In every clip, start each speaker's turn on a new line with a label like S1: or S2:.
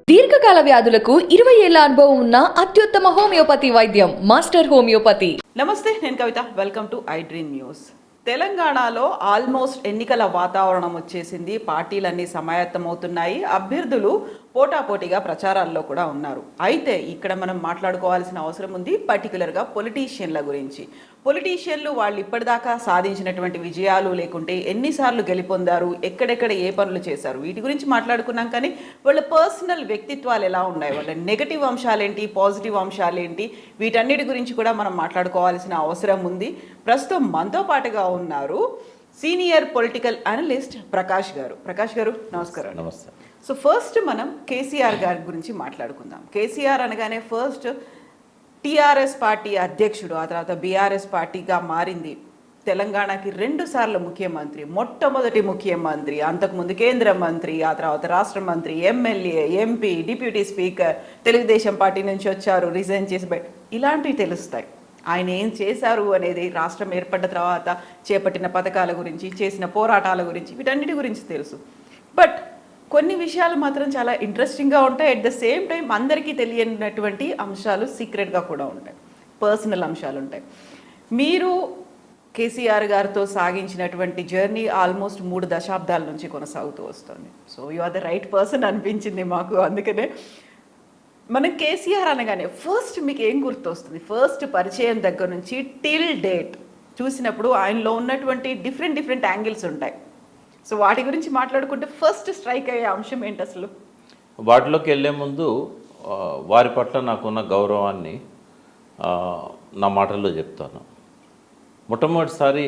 S1: దీర్ఘకాల వ్యాధులకు 20 ఏళ్ల అనుభవం ఉన్న అత్యుత్తమ హోమియోపతి వైద్యం మాస్టర్ హోమియోపతి.
S2: నమస్తే, నేను Kavitha. Welcome to I dream news. తెలంగాణలో ఆల్మోస్ట్ ఎన్నికల వాతావరణం వచ్చేసింది. పార్టీలన్నీ సమాయత్తమవుతున్నాయి. అభ్యర్థులు పోటాపోటీగా ప్రచారాల్లో కూడా ఉన్నారు. అయితే ఇక్కడ మనం మాట్లాడుకోవాల్సిన అవసరం ఉంది, పర్టికులర్గా పొలిటీషియన్ల గురించి. పొలిటీషియన్లు వాళ్ళు ఇప్పటిదాకా సాధించినటువంటి విజయాలు, లేకుంటే ఎన్నిసార్లు గెలుపొందారు, ఎక్కడెక్కడ ఏ పనులు చేశారు, వీటి గురించి మాట్లాడుకున్నాం. కానీ వాళ్ళ పర్సనల్ వ్యక్తిత్వాలు ఎలా ఉన్నాయి, వాళ్ళ నెగటివ్ అంశాలేంటి, పాజిటివ్ అంశాలేంటి, వీటన్నిటి గురించి కూడా మనం మాట్లాడుకోవాల్సిన అవసరం ఉంది. ప్రస్తుతం మనతో పాటుగా ఉన్నారు సీనియర్ పొలిటికల్ అనలిస్ట్ ప్రకాష్ గారు. ప్రకాష్ గారు, నమస్కారం.
S3: నమస్తే.
S2: సో ఫస్ట్ మనం కేసీఆర్ గారి గురించి మాట్లాడుకుందాం. కేసీఆర్ అనగానే ఫస్ట్ టీఆర్ఎస్ పార్టీ అధ్యక్షుడు, ఆ తర్వాత బీఆర్ఎస్ పార్టీగా మారింది. తెలంగాణకి 2 సార్లు ముఖ్యమంత్రి, మొట్టమొదటి ముఖ్యమంత్రి, అంతకుముందు కేంద్ర మంత్రి, ఆ తర్వాత రాష్ట్ర మంత్రి, MLA, MP, deputy speaker, Telugu Desam party నుంచి వచ్చారు, రిజైన్ చేసి ఇలాంటివి తెలుస్తాయి. ఆయన ఏం చేశారు అనేది, రాష్ట్రం ఏర్పడ్డ తర్వాత చేపట్టిన పథకాల గురించి, చేసిన పోరాటాల గురించి, వీటన్నిటి గురించి తెలుసు. బట్ కొన్ని విషయాలు మాత్రం చాలా ఇంట్రెస్టింగ్గా ఉంటాయి. అట్ ద సేమ్ టైం అందరికీ తెలియనటువంటి అంశాలు సీక్రెట్గా కూడా ఉంటాయి, పర్సనల్ అంశాలు ఉంటాయి. మీరు కేసీఆర్ గారితో సాగించినటువంటి జర్నీ ఆల్మోస్ట్ 3 దశాబ్దాల నుంచి కొనసాగుతూ వస్తుంది. So you are the right person అనిపించింది మాకు. అందుకనే మనం కేసీఆర్ అనగానే ఫస్ట్ మీకు ఏం గుర్తొస్తుంది? ఫస్ట్ పరిచయం దగ్గర నుంచి టిల్ డేట్ చూసినప్పుడు ఆయనలో ఉన్నటువంటి డిఫరెంట్ యాంగిల్స్ ఉంటాయి. సో వాటి గురించి మాట్లాడుకుంటే ఫస్ట్ స్ట్రైక్ అయ్యే అంశం ఏంటి అసలు?
S3: వాటిలోకి వెళ్ళే ముందు వారి పట్ల నాకున్న గౌరవాన్ని నా మాటల్లో చెప్తాను. మొట్టమొదటిసారి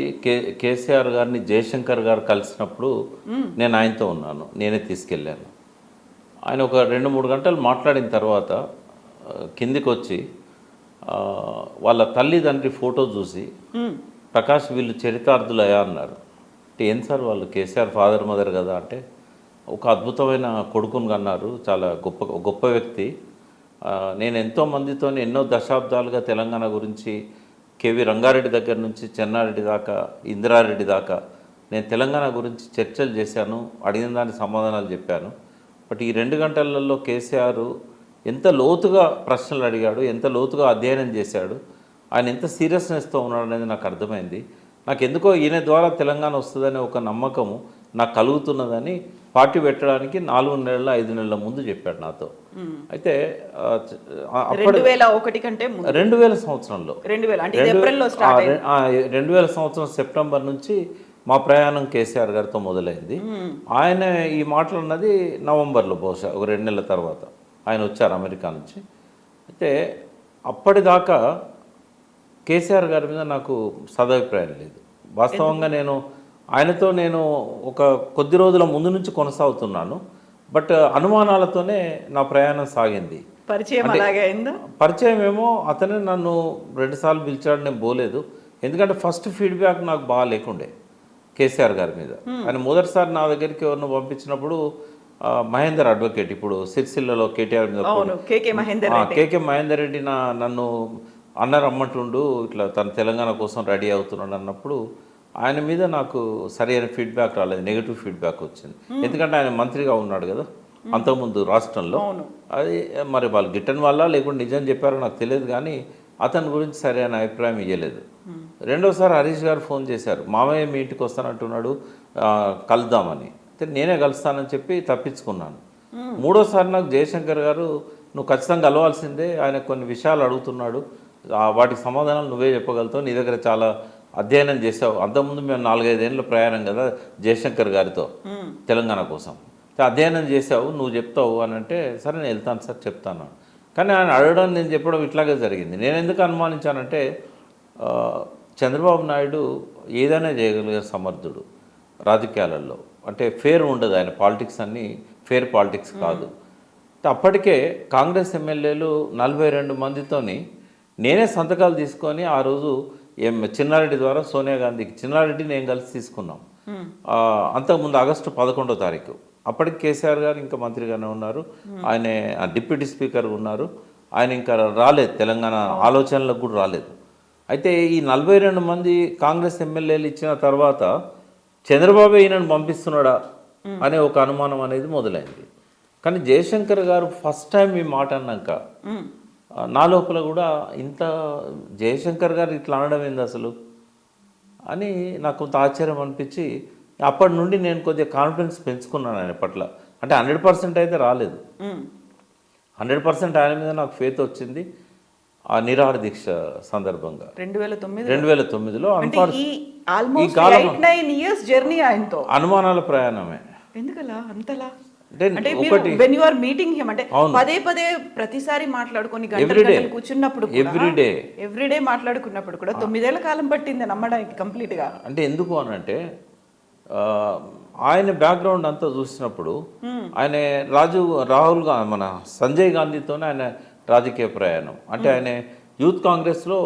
S3: కేసీఆర్ గారిని జయశంకర్ గారు కలిసినప్పుడు నేను ఆయనతో ఉన్నాను, నేనే తీసుకెళ్ళాను. ఆయన ఒక 2-3 గంటలు మాట్లాడిన తర్వాత కిందికి వచ్చి వాళ్ళ తల్లిదండ్రి ఫోటో చూసి, ప్రకాష్ వీళ్ళు చరితార్థులయ్యా అన్నారు. అంటే ఏం సార్, వాళ్ళు కేసీఆర్ ఫాదర్ మదర్ కదా అంటే, ఒక అద్భుతమైన కొడుకుని అన్నారు, చాలా గొప్ప వ్యక్తి. నేను ఎంతో మందితో ఎన్నో దశాబ్దాలుగా తెలంగాణ గురించి, కేవీ రంగారెడ్డి దగ్గర నుంచి చెన్నారెడ్డి దాకా, ఇందిరారెడ్డి దాకా నేను తెలంగాణ గురించి చర్చలు చేశాను, అడిగిన దానికి సమాధానాలు చెప్పాను. బట్ ఈ 2 గంటలలో కేసీఆర్ ఎంత లోతుగా ప్రశ్నలు అడిగాడు, ఎంత లోతుగా అధ్యయనం చేశాడు, ఆయన ఎంత సీరియస్నెస్తో ఉన్నాడు అనేది నాకు అర్థమైంది. నాకు ఎందుకో ఈయన ద్వారా తెలంగాణ వస్తుందనే ఒక నమ్మకము నాకు కలుగుతున్నదని పార్టీ పెట్టడానికి 4 నెలల 5 నెలల ముందు చెప్పాడు నాతో. అయితే
S2: 2001 కంటే
S3: 2000 సంవత్సరంలో 2000 సంవత్సరం సెప్టెంబర్ నుంచి మా ప్రయాణం కేసీఆర్ గారితో మొదలైంది. ఆయన ఈ మాటలు అన్నది నవంబర్లో, బహుశా ఒక 2 నెలల తర్వాత ఆయన వచ్చారు అమెరికా నుంచి. అయితే అప్పటిదాకా కేసీఆర్ గారి మీద నాకు సదభిప్రాయం లేదు. వాస్తవంగా ఆయనతో నేను ఒక కొద్ది రోజుల ముందు నుంచి కొనసాగుతున్నాను. బట్ అనుమానాలతోనే నా ప్రయాణం సాగింది. పరిచయం ఏమో, అతనే నన్ను 2 సార్లు పిలిచాడు, నేను పోలేదు. ఎందుకంటే ఫస్ట్ ఫీడ్బ్యాక్ నాకు బాగా లేకుండే కేసీఆర్ గారి మీద. ఆయన మొదటిసారి నా దగ్గరికి ఎవరిని పంపించినప్పుడు మహేందర్ అడ్వకేట్, ఇప్పుడు సిరిసిల్లలో కేటీఆర్ మీద కేకే మహేందర్ రెడ్డి నన్ను అన్న రమ్మంటుండు, ఇట్లా తను తెలంగాణ కోసం రెడీ అవుతున్నాడు అన్నప్పుడు ఆయన మీద నాకు సరైన ఫీడ్బ్యాక్ రాలేదు, నెగిటివ్ ఫీడ్బ్యాక్ వచ్చింది. ఎందుకంటే ఆయన మంత్రిగా ఉన్నాడు కదా అంతకుముందు రాష్ట్రంలో. అది మరి వాళ్ళు గిట్టని వల్ల లేకుంటే నిజం చెప్పారో నాకు తెలియదు, కానీ అతని గురించి సరైన అభిప్రాయం ఇవ్వలేదు. రెండోసారి హరీష్ గారు ఫోన్ చేశారు, మామయ్య మీ ఇంటికి వస్తానంటున్నాడు, కలుద్దామని. అయితే నేనే కలుస్తానని చెప్పి తప్పించుకున్నాను. మూడోసారి నాకు జయశంకర్ గారు, నువ్వు ఖచ్చితంగా కలవాల్సిందే, ఆయన కొన్ని విషయాలు అడుగుతున్నాడు, వాటికి సమాధానాలు నువ్వే చెప్పగలుగుతావు, నీ దగ్గర చాలా అధ్యయనం చేసావు, అంతకుముందు మేము 4-5 ఏళ్ళ ప్రయాణం కదా జయశంకర్ గారితో తెలంగాణ కోసం, అధ్యయనం చేసావు, నువ్వు చెప్తావు అని అంటే, సరే నేను వెళ్తాను సార్ చెప్తాను. కానీ ఆయన అడగడం, నేను చెప్పడం ఇట్లాగే జరిగింది. నేను ఎందుకు అనుమానించానంటే, చంద్రబాబు నాయుడు ఏదైనా చేయగలిగే సమర్థుడు రాజకీయాలలో. అంటే ఫేర్ ఉండదు, ఆయన పాలిటిక్స్ అన్నీ ఫేర్ పాలిటిక్స్ కాదు. అప్పటికే కాంగ్రెస్ ఎమ్మెల్యేలు 42 మందితోని నేనే సంతకాలు తీసుకొని ఆ రోజు చిన్నారెడ్డి ద్వారా సోనియా గాంధీకి, చిన్నారెడ్డి నేను కలిసి తీసుకున్నాం. అంతకుముందు ఆగస్టు 11వ తారీఖు. అప్పటికి కేసీఆర్ గారు ఇంకా మంత్రిగానే ఉన్నారు, ఆయన డిప్యూటీ స్పీకర్ ఉన్నారు, ఆయన ఇంకా రాలేదు, తెలంగాణ ఆలోచనలకు కూడా రాలేదు. అయితే ఈ 42 మంది కాంగ్రెస్ ఎమ్మెల్యేలు ఇచ్చిన తర్వాత చంద్రబాబు ఈయనను పంపిస్తున్నాడా అనే ఒక అనుమానం అనేది మొదలైంది. కానీ జయశంకర్ గారు ఫస్ట్ టైం ఈ మాట అన్నాక నా లోపల కూడా ఇంత జయశంకర్ గారు ఇట్లా అనడం ఏంది అసలు అని నాకు కొంత ఆశ్చర్యం అనిపించి అప్పటి నుండి నేను కొద్దిగా కాన్ఫిడెన్స్ పెంచుకున్నాను ఆయన పట్ల. అంటే 100% అయితే రాలేదు, 100% ఆయన మీద నాకు ఫేత్ వచ్చింది ఆ నిరాహార దీక్ష సందర్భంగా 2009లో. ఈ కాలం
S2: జర్నీ ఆయనతో
S3: అనుమానాల ప్రయాణమే.
S2: ఎందుకలా అంతలా?
S3: అంటే
S2: అంటే
S3: ఒకటి
S2: when you are meeting him అంటే పదే పదే ప్రతిసారి మాట్లాడుకొని గంటలు కూర్చున్నప్పుడు ఎవ్రీడే మాట్లాడుకున్నప్పుడు కూడా 9 ఏళ్ల కాలం పట్టింది నమ్మడానికి కంప్లీట్ గా.
S3: అంటే ఎందుకు అనంటే ఆయన బ్యాక్గ్రౌండ్ అంతా చూసినప్పుడు ఆయన రాహుల్ గాంధీ మన సంజయ్ గాంధీతోనే ఆయన రాజకీయ ప్రయాణం. అంటే ఆయన యూత్ కాంగ్రెస్లో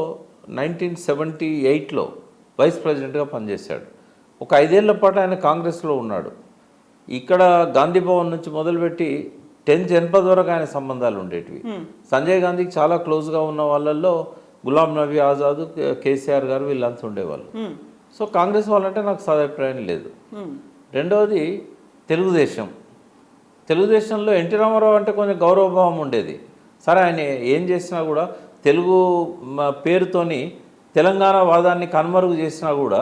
S3: 1978లో వైస్ ప్రెసిడెంట్గా పనిచేశాడు. ఒక 5 ఏళ్ల పాటు ఆయన కాంగ్రెస్లో ఉన్నాడు. ఇక్కడ గాంధీ భవన్ నుంచి మొదలుపెట్టి 10th జనపద్ వరకు ఆయన సంబంధాలు ఉండేటివి. సంజయ్ గాంధీకి చాలా క్లోజ్గా ఉన్న వాళ్ళల్లో గులాం నబీ ఆజాద్, కేసీఆర్ గారు వీళ్ళంతా ఉండేవాళ్ళు. సో కాంగ్రెస్ వాళ్ళంటే నాకు సదాభిప్రాయం లేదు. రెండవది తెలుగుదేశంలో ఎన్టీ రామారావు అంటే కొంచెం గౌరవభావం ఉండేది. సరే ఆయన ఏం చేసినా కూడా తెలుగు పేరుతోని తెలంగాణ వాదాన్ని కనుమరుగు చేసినా కూడా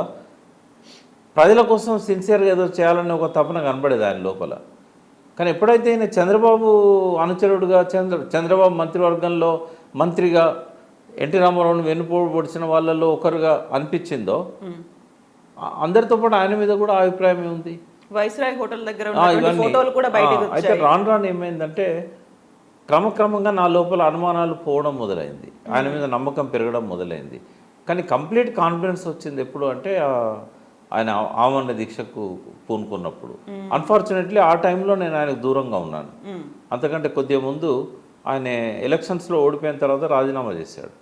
S3: ప్రజల కోసం సిన్సియర్గా ఏదో చేయాలని ఒక తపన కనబడేది ఆయన లోపల. కానీ ఎప్పుడైతే ఈయన చంద్రబాబు అనుచరుడుగా చంద్రబాబు మంత్రివర్గంలో మంత్రిగా ఎన్టీ రామారావుని వెన్నుపోటు పొడిచిన వాళ్ళల్లో ఒకరుగా అనిపించిందో అందరితో పాటు ఆయన మీద కూడా అభిప్రాయం ఏముంది.
S2: వైస్రాయ్ హోటల్ దగ్గర ఫోటోలు కూడా బయటకు వచ్చాయి.
S3: అయితే రాను ఏమైందంటే క్రమక్రమంగా నా లోపల అనుమానాలు పోవడం మొదలైంది, ఆయన మీద నమ్మకం పెరగడం మొదలైంది. కానీ కంప్లీట్ కాన్ఫిడెన్స్ వచ్చింది ఎప్పుడు అంటే ఆయన ఆమరణ దీక్షకు పూనుకున్నప్పుడు. అన్ఫార్చునేట్లీ ఆ టైంలో నేను ఆయనకు దూరంగా ఉన్నాను. అంతకంటే కొద్దిగా ముందు ఆయన ఎలక్షన్స్లో ఓడిపోయిన తర్వాత రాజీనామా చేశాడు.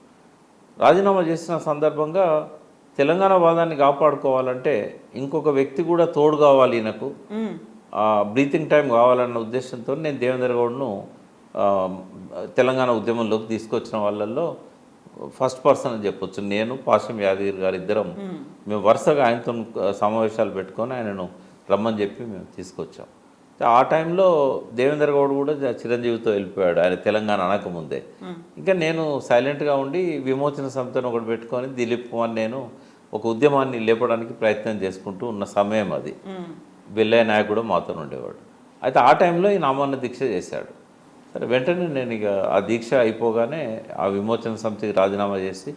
S3: రాజీనామా చేసిన సందర్భంగా తెలంగాణ వాదాన్ని కాపాడుకోవాలంటే ఇంకొక వ్యక్తి కూడా తోడు కావాలి, ఈయనకు బ్రీతింగ్ టైం కావాలన్న ఉద్దేశంతో నేను దేవేంద్ర గౌడ్ను తెలంగాణ ఉద్యమంలోకి తీసుకొచ్చిన వాళ్ళల్లో ఫస్ట్ పర్సన్ అని చెప్పొచ్చు. నేను పాశం యాదగిరి గారు ఇద్దరం మేము వరుసగా ఆయనతో సమావేశాలు పెట్టుకొని ఆయనను రమ్మని చెప్పి మేము తీసుకొచ్చాం. ఆ టైంలో దేవేంద్ర గౌడ్ కూడా చిరంజీవితో వెళ్ళిపోయాడు ఆయన తెలంగాణ అనకముందే. ఇంకా నేను సైలెంట్గా ఉండి విమోచన సంస్థను ఒకటి పెట్టుకొని దిలీప్ కుమార్ నేను ఒక ఉద్యమాన్ని లేపడానికి ప్రయత్నం చేసుకుంటూ ఉన్న సమయం అది. బెల్లయ్య నాయక్ కూడా మాతో ఉండేవాడు. అయితే ఆ టైంలో ఈ ఆమరణ దీక్ష చేశాడు. సరే వెంటనే నేను ఇక ఆ దీక్ష అయిపోగానే ఆ విమోచన సమితికి రాజీనామా చేసి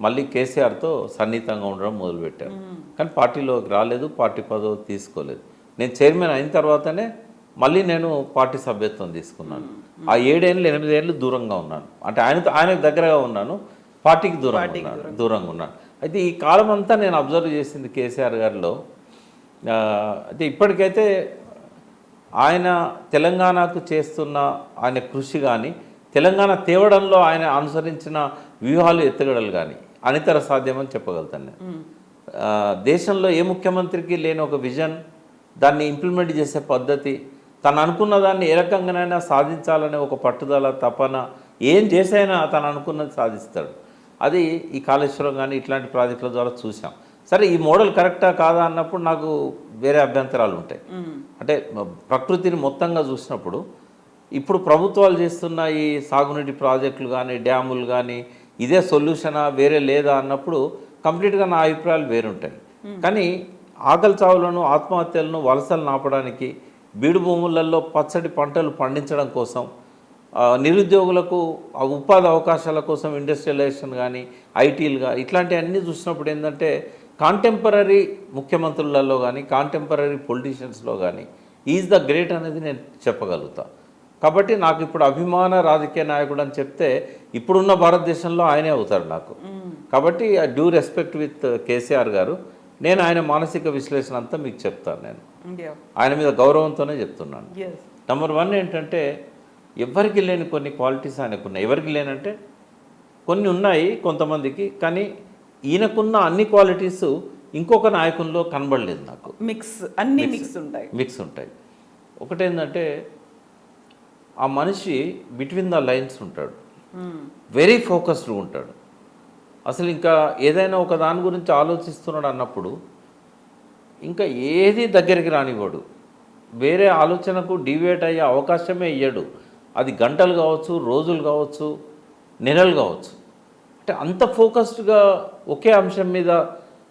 S3: మళ్ళీ కేసీఆర్తో సన్నిహితంగా ఉండడం మొదలుపెట్టాను. కానీ పార్టీలోకి రాలేదు, పార్టీ పదవి తీసుకోలేదు. నేను చైర్మన్ అయిన తర్వాతనే మళ్ళీ నేను పార్టీ సభ్యత్వం తీసుకున్నాను. ఆ 7 ఏళ్ళు 8 ఏళ్ళు దూరంగా ఉన్నాను. అంటే ఆయనకు దగ్గరగా ఉన్నాను, పార్టీకి దూరంగా ఉన్నాను. అయితే ఈ కాలం అంతా నేను అబ్జర్వ్ చేసింది కేసీఆర్ గారిలో. అయితే ఇప్పటికైతే ఆయన తెలంగాణకు చేస్తున్న ఆయన కృషి కానీ తెలంగాణ తేవడంలో ఆయన అనుసరించిన వ్యూహాలు ఎత్తుగడలు కానీ అనితర సాధ్యమని చెప్పగలుగుతాను నేను. దేశంలో ఏ ముఖ్యమంత్రికి లేని ఒక విజన్, దాన్ని ఇంప్లిమెంట్ చేసే పద్ధతి, తను అనుకున్న దాన్ని ఏ రకంగానైనా సాధించాలనే ఒక పట్టుదల, తపన, ఏం చేసైనా తను అనుకున్నది సాధిస్తాడు. అది ఈ కాళేశ్వరం కానీ ఇట్లాంటి ప్రాజెక్టుల ద్వారా చూసాం. సరే ఈ మోడల్ కరెక్టా కాదా అన్నప్పుడు నాకు వేరే అభ్యంతరాలు ఉంటాయి. అంటే ప్రకృతిని మొత్తంగా చూసినప్పుడు ఇప్పుడు ప్రభుత్వాలు చేస్తున్న ఈ సాగునీటి ప్రాజెక్టులు కానీ డ్యాములు కానీ ఇదే సొల్యూషనా వేరే లేదా అన్నప్పుడు కంప్లీట్గా నా అభిప్రాయాలు వేరుంటాయి. కానీ ఆకలి చావులను, ఆత్మహత్యలను, వలసలను ఆపడానికి, బీడు భూములలో పచ్చడి పంటలు పండించడం కోసం, నిరుద్యోగులకు ఉపాధి అవకాశాల కోసం ఇండస్ట్రియలైజేషన్ కానీ ఐటీలుగా ఇట్లాంటివన్నీ చూసినప్పుడు ఏంటంటే కాంటెంపరీ ముఖ్యమంత్రులలో కానీ కాంటెంపరీ పొలిటీషియన్స్లో కానీ ఈజ్ ద గ్రేట్ అనేది నేను చెప్పగలుగుతా. కాబట్టి నాకు ఇప్పుడు అభిమాన రాజకీయ నాయకుడు అని చెప్తే ఇప్పుడున్న భారతదేశంలో ఆయనే అవుతారు నాకు. కాబట్టి I due respect with KCR గారు. నేను ఆయన మానసిక విశ్లేషణ అంతా మీకు చెప్తాను. నేను ఆయన మీద గౌరవంతోనే చెప్తున్నాను. నెంబర్ 1 ఏంటంటే ఎవరికి లేని కొన్ని క్వాలిటీస్ ఆయనకున్నాయి. ఎవరికి లేనంటే కొన్ని ఉన్నాయి కొంతమందికి, కానీ ఈయనకున్న అన్ని క్వాలిటీస్ ఇంకొక నాయకుల్లో కనబడలేదు నాకు. మిక్స్ ఉంటాయి. ఒకటేంటంటే ఆ మనిషి బిట్వీన్ ద లైన్స్ ఉంటాడు, వెరీ ఫోకస్డ్గా ఉంటాడు. అసలు ఇంకా ఏదైనా ఒక దాని గురించి ఆలోచిస్తున్నాడు అన్నప్పుడు ఇంకా ఏది దగ్గరికి రానివాడు. వేరే ఆలోచనకు డివేట్ అయ్యే అవకాశమే ఇయ్యడు. అది గంటలు కావచ్చు, రోజులు కావచ్చు, నెలలు కావచ్చు. అంటే అంత ఫోకస్డ్గా ఒకే అంశం మీద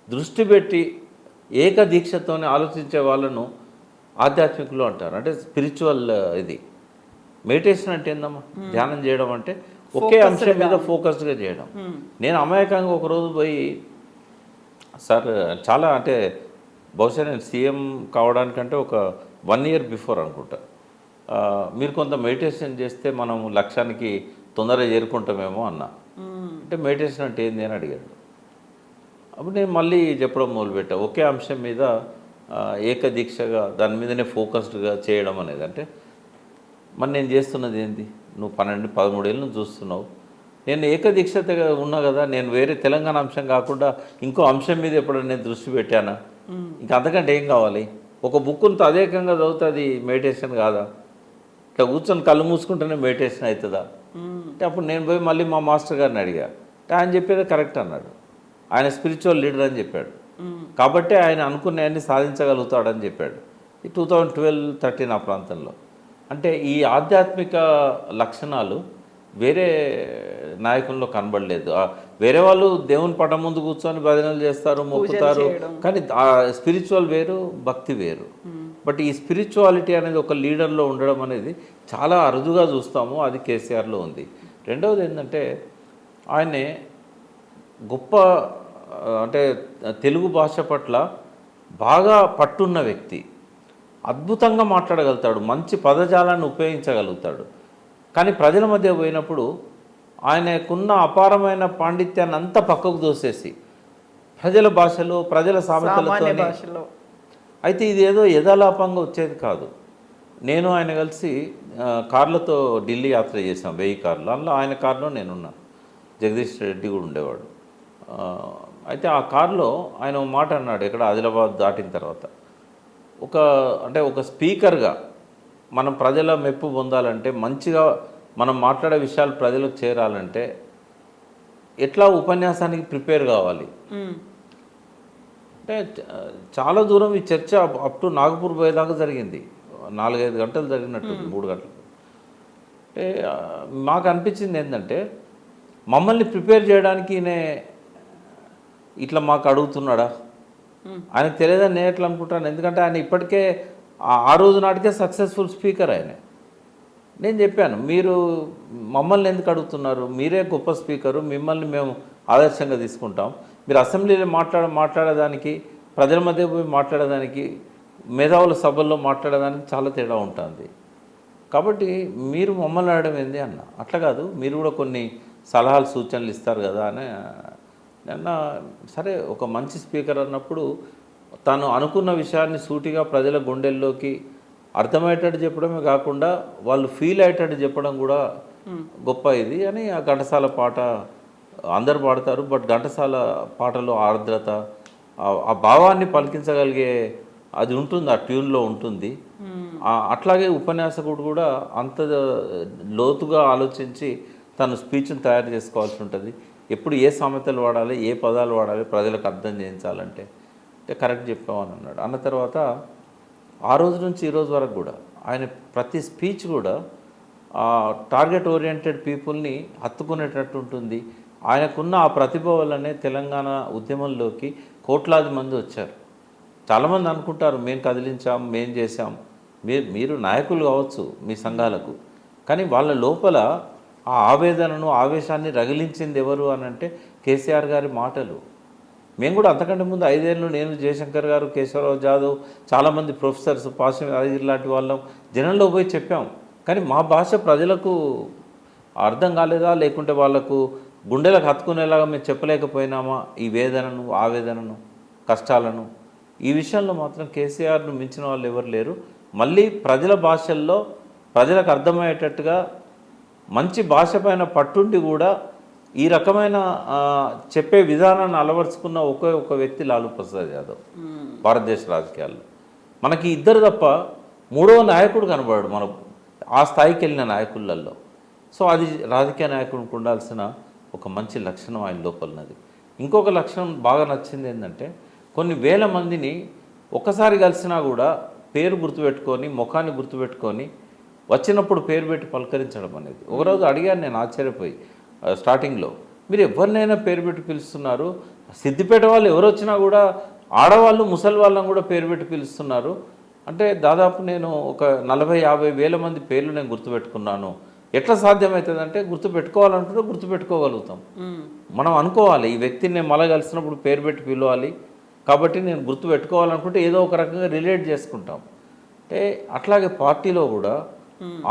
S3: దృష్టి పెట్టి ఏకదీక్షతోనే ఆలోచించే వాళ్ళను ఆధ్యాత్మికులు అంటారు. అంటే స్పిరిచువల్ ఇది. మెడిటేషన్ అంటే ఏందమ్మా? ధ్యానం చేయడం అంటే ఒకే అంశం మీద ఫోకస్డ్గా చేయడం. నేను అమాయకంగా ఒకరోజు పోయి, సార్ చాలా అంటే బహుశా నేను సీఎం కావడానికంటే ఒక 1 year బిఫోర్ అనుకుంటా, మీరు కొంత మెడిటేషన్ చేస్తే మనం లక్ష్యానికి తొందరగా చేరుకుంటామేమో అన్నా. అంటే మెడిటేషన్ అంటే ఏంది అని అడిగాడు. అప్పుడు నేను మళ్ళీ చెప్పడం మొదలుపెట్టా, ఒకే అంశం మీద ఏకదీక్షగా దాని మీదనే ఫోకస్డ్గా చేయడం అనేది. అంటే మరి నేను చేస్తున్నది ఏంది? నువ్వు 12-13 ఏళ్ళ నుంచి చూస్తున్నావు, నేను ఏకదీక్షతగా ఉన్నా కదా. నేను వేరే తెలంగాణ అంశం కాకుండా ఇంకో అంశం మీద ఎప్పుడైనా నేను దృష్టి పెట్టానా? ఇంకా అంతకంటే ఏం కావాలి? ఒక బుక్ను తదేకంగా చదివితే అది మెడిటేషన్ కాదా? ఇట్లా కూర్చొని కళ్ళు మూసుకుంటేనే మెడిటేషన్ అవుతుందా? అంటే అప్పుడు నేను పోయి మళ్ళీ మా మాస్టర్ గారిని అడిగా. అంటే ఆయన చెప్పేది కరెక్ట్ అన్నాడు. ఆయన స్పిరిచువల్ లీడర్ అని చెప్పాడు. కాబట్టి ఆయన అనుకున్నాయన్ని సాధించగలుగుతాడని చెప్పాడు. ఈ 2012-13 ఆ ప్రాంతంలో. అంటే ఈ ఆధ్యాత్మిక లక్షణాలు వేరే నాయకుల్లో కనబడలేదు. వేరే వాళ్ళు దేవుని పటం ముందు కూర్చొని భజనలు చేస్తారు, మొక్కుతారు, కానీ ఆ స్పిరిచువల్ వేరు, భక్తి వేరు. బట్ ఈ స్పిరిచువాలిటీ అనేది ఒక లీడర్లో ఉండడం అనేది చాలా అరుదుగా చూస్తాము. అది కేసీఆర్లో ఉంది. రెండవది ఏంటంటే ఆయనే గొప్ప అంటే తెలుగు భాష పట్ల బాగా పట్టున్న వ్యక్తి. అద్భుతంగా మాట్లాడగలుగుతాడు, మంచి పదజాలాన్ని ఉపయోగించగలుగుతాడు. కానీ ప్రజల మధ్య పోయినప్పుడు ఆయనకున్న అపారమైన పాండిత్యాన్ని అంతా పక్కకు దోసేసి ప్రజల భాషలో, ప్రజల సామెతలతో. అయితే ఇది ఏదో యథాలాపంగా వచ్చేది కాదు. నేను ఆయన కలిసి కార్లతో ఢిల్లీ యాత్ర చేసాం, 1000 కార్లు. అందులో ఆయన కారులో నేనున్నా, జగదీష్ రెడ్డి కూడా ఉండేవాడు. అయితే ఆ కారులో ఆయన ఒక మాట అన్నాడు, ఇక్కడ ఆదిలాబాద్ దాటిన తర్వాత. ఒక స్పీకర్గా మనం ప్రజల మెప్పు పొందాలంటే, మంచిగా మనం మాట్లాడే విషయాలు ప్రజలకు చేరాలంటే ఎట్లా ఉపన్యాసానికి ప్రిపేర్ కావాలి అంటే చాలా దూరం ఈ చర్చ అప్ టు నాగపూర్ పోయేదాకా జరిగింది. 4-5 గంటలు జరిగినట్టు, 3 గంటలు. అంటే మాకు అనిపించింది ఏంటంటే మమ్మల్ని ప్రిపేర్ చేయడానికి ఇట్లా మాకు అడుగుతున్నాడా? ఆయనకు తెలియదని నేను ఎట్లా అనుకుంటాను. ఎందుకంటే ఆయన ఇప్పటికే ఆ రోజు నాటికే సక్సెస్ఫుల్ స్పీకర్ ఆయన. నేను చెప్పాను, మీరు మమ్మల్ని ఎందుకు అడుగుతున్నారు? మీరే గొప్ప స్పీకరు, మిమ్మల్ని మేము ఆదర్శంగా తీసుకుంటాం. మీరు అసెంబ్లీలో మాట్లాడేదానికి, ప్రజల మధ్య పోయి మాట్లాడేదానికి, మేధావుల సభల్లో మాట్లాడేదానికి చాలా తేడా ఉంటుంది. కాబట్టి మీరు మమ్మల్ని అడగడం ఏంది అన్న. అట్లా కాదు, మీరు కూడా కొన్ని సలహాలు సూచనలు ఇస్తారు కదా అని అన్న. సరే, ఒక మంచి స్పీకర్ అన్నప్పుడు తను అనుకున్న విషయాన్ని సూటిగా ప్రజల గుండెల్లోకి అర్థమయ్యేటట్టు చెప్పడమే కాకుండా వాళ్ళు ఫీల్ అయ్యేటట్టు చెప్పడం కూడా గొప్ప ఇది అని. ఆ ఘంటసాల పాట అందరు పాడతారు, బట్ ఘంటసాల పాటలో ఆర్ద్రత, ఆ భావాన్ని పలికించగలిగే అది ఉంటుంది, ఆ ట్యూన్లో ఉంటుంది. అట్లాగే ఉపన్యాసకుడు కూడా అంత లోతుగా ఆలోచించి తను స్పీచ్ని తయారు చేసుకోవాల్సి ఉంటుంది. ఎప్పుడు ఏ సామెతలు వాడాలి, ఏ పదాలు వాడాలి, ప్రజలకు అర్థం చేయించాలంటే కరెక్ట్ చెప్పామని అన్నాడు. అన్న తర్వాత ఆ రోజు నుంచి ఈ రోజు వరకు కూడా ఆయన ప్రతి స్పీచ్ కూడా టార్గెట్ ఓరియంటెడ్ పీపుల్ని హత్తుకునేటట్టు ఉంటుంది. ఆయనకున్న ఆ ప్రతిభ వల్లనే తెలంగాణ ఉద్యమంలోకి కోట్లాది మంది వచ్చారు. చాలామంది అనుకుంటారు మేము కదిలించాం, మేము చేశాం. మీరు నాయకులు కావచ్చు మీ సంఘాలకు, కానీ వాళ్ళ లోపల ఆ ఆవేదనను, ఆవేశాన్ని రగిలించింది ఎవరు అని అంటే కేసీఆర్ గారి మాటలు. మేము కూడా అంతకంటే ముందు 5 ఏళ్ళు నేను, జయశంకర్ గారు, కేశవరావు జాదవ్, చాలామంది ప్రొఫెసర్స్, పాశ్యం అదిర్ లాంటి వాళ్ళం జనంలో పోయి చెప్పాం. కానీ మా భాష ప్రజలకు అర్థం కాలేదా, లేకుంటే వాళ్ళకు గుండెలకు హత్తుకునేలాగా మేము చెప్పలేకపోయినామా ఈ వేదనను, ఆవేదనను, కష్టాలను? ఈ విషయంలో మాత్రం కేసీఆర్ను మించిన వాళ్ళు ఎవరు లేరు. మళ్ళీ ప్రజల భాషల్లో ప్రజలకు అర్థమయ్యేటట్టుగా మంచి భాష పైన పట్టుండి కూడా ఈ రకమైన చెప్పే విధానాన్ని అలవరుచుకున్న ఒక వ్యక్తి లాలూ ప్రసాద్ యాదవ్ భారతదేశ రాజకీయాల్లో. మనకి ఇద్దరు తప్ప మూడవ నాయకుడు కనబడాడు మన ఆ స్థాయికి వెళ్ళిన నాయకులలో. సో అది రాజకీయ నాయకుడికి ఉండాల్సిన ఒక మంచి లక్షణం ఆయన లోపలన్నది. ఇంకొక లక్షణం బాగా నచ్చింది ఏంటంటే కొన్ని వేల మందిని ఒకసారి కలిసినా కూడా పేరు గుర్తుపెట్టుకొని ముఖాన్ని గుర్తుపెట్టుకొని వచ్చినప్పుడు పేరు పెట్టి పలకరించడం అనేది. ఒకరోజు అడిగాను నేను ఆశ్చర్యపోయి స్టార్టింగ్లో, మీరు ఎవరినైనా పేరు పెట్టి పిలుస్తున్నారు, సిద్దిపేట వాళ్ళు ఎవరు వచ్చినా కూడా ఆడవాళ్ళు ముసలి వాళ్ళని కూడా పేరు పెట్టి పిలుస్తున్నారు అంటే దాదాపు నేను ఒక 40-50 వేల మంది పేర్లు నేను గుర్తుపెట్టుకున్నాను. ఎట్లా సాధ్యమవుతుంది అంటే గుర్తుపెట్టుకోవాలంటే గుర్తుపెట్టుకోగలుగుతాం. మనం అనుకోవాలి ఈ వ్యక్తిని నేను మళ్ళీ కలిసినప్పుడు పేరు పెట్టి పిలవాలి కాబట్టి నేను గుర్తుపెట్టుకోవాలనుకుంటే ఏదో ఒక రకంగా రిలేట్ చేసుకుంటాం. అంటే అట్లాగే పార్టీలో కూడా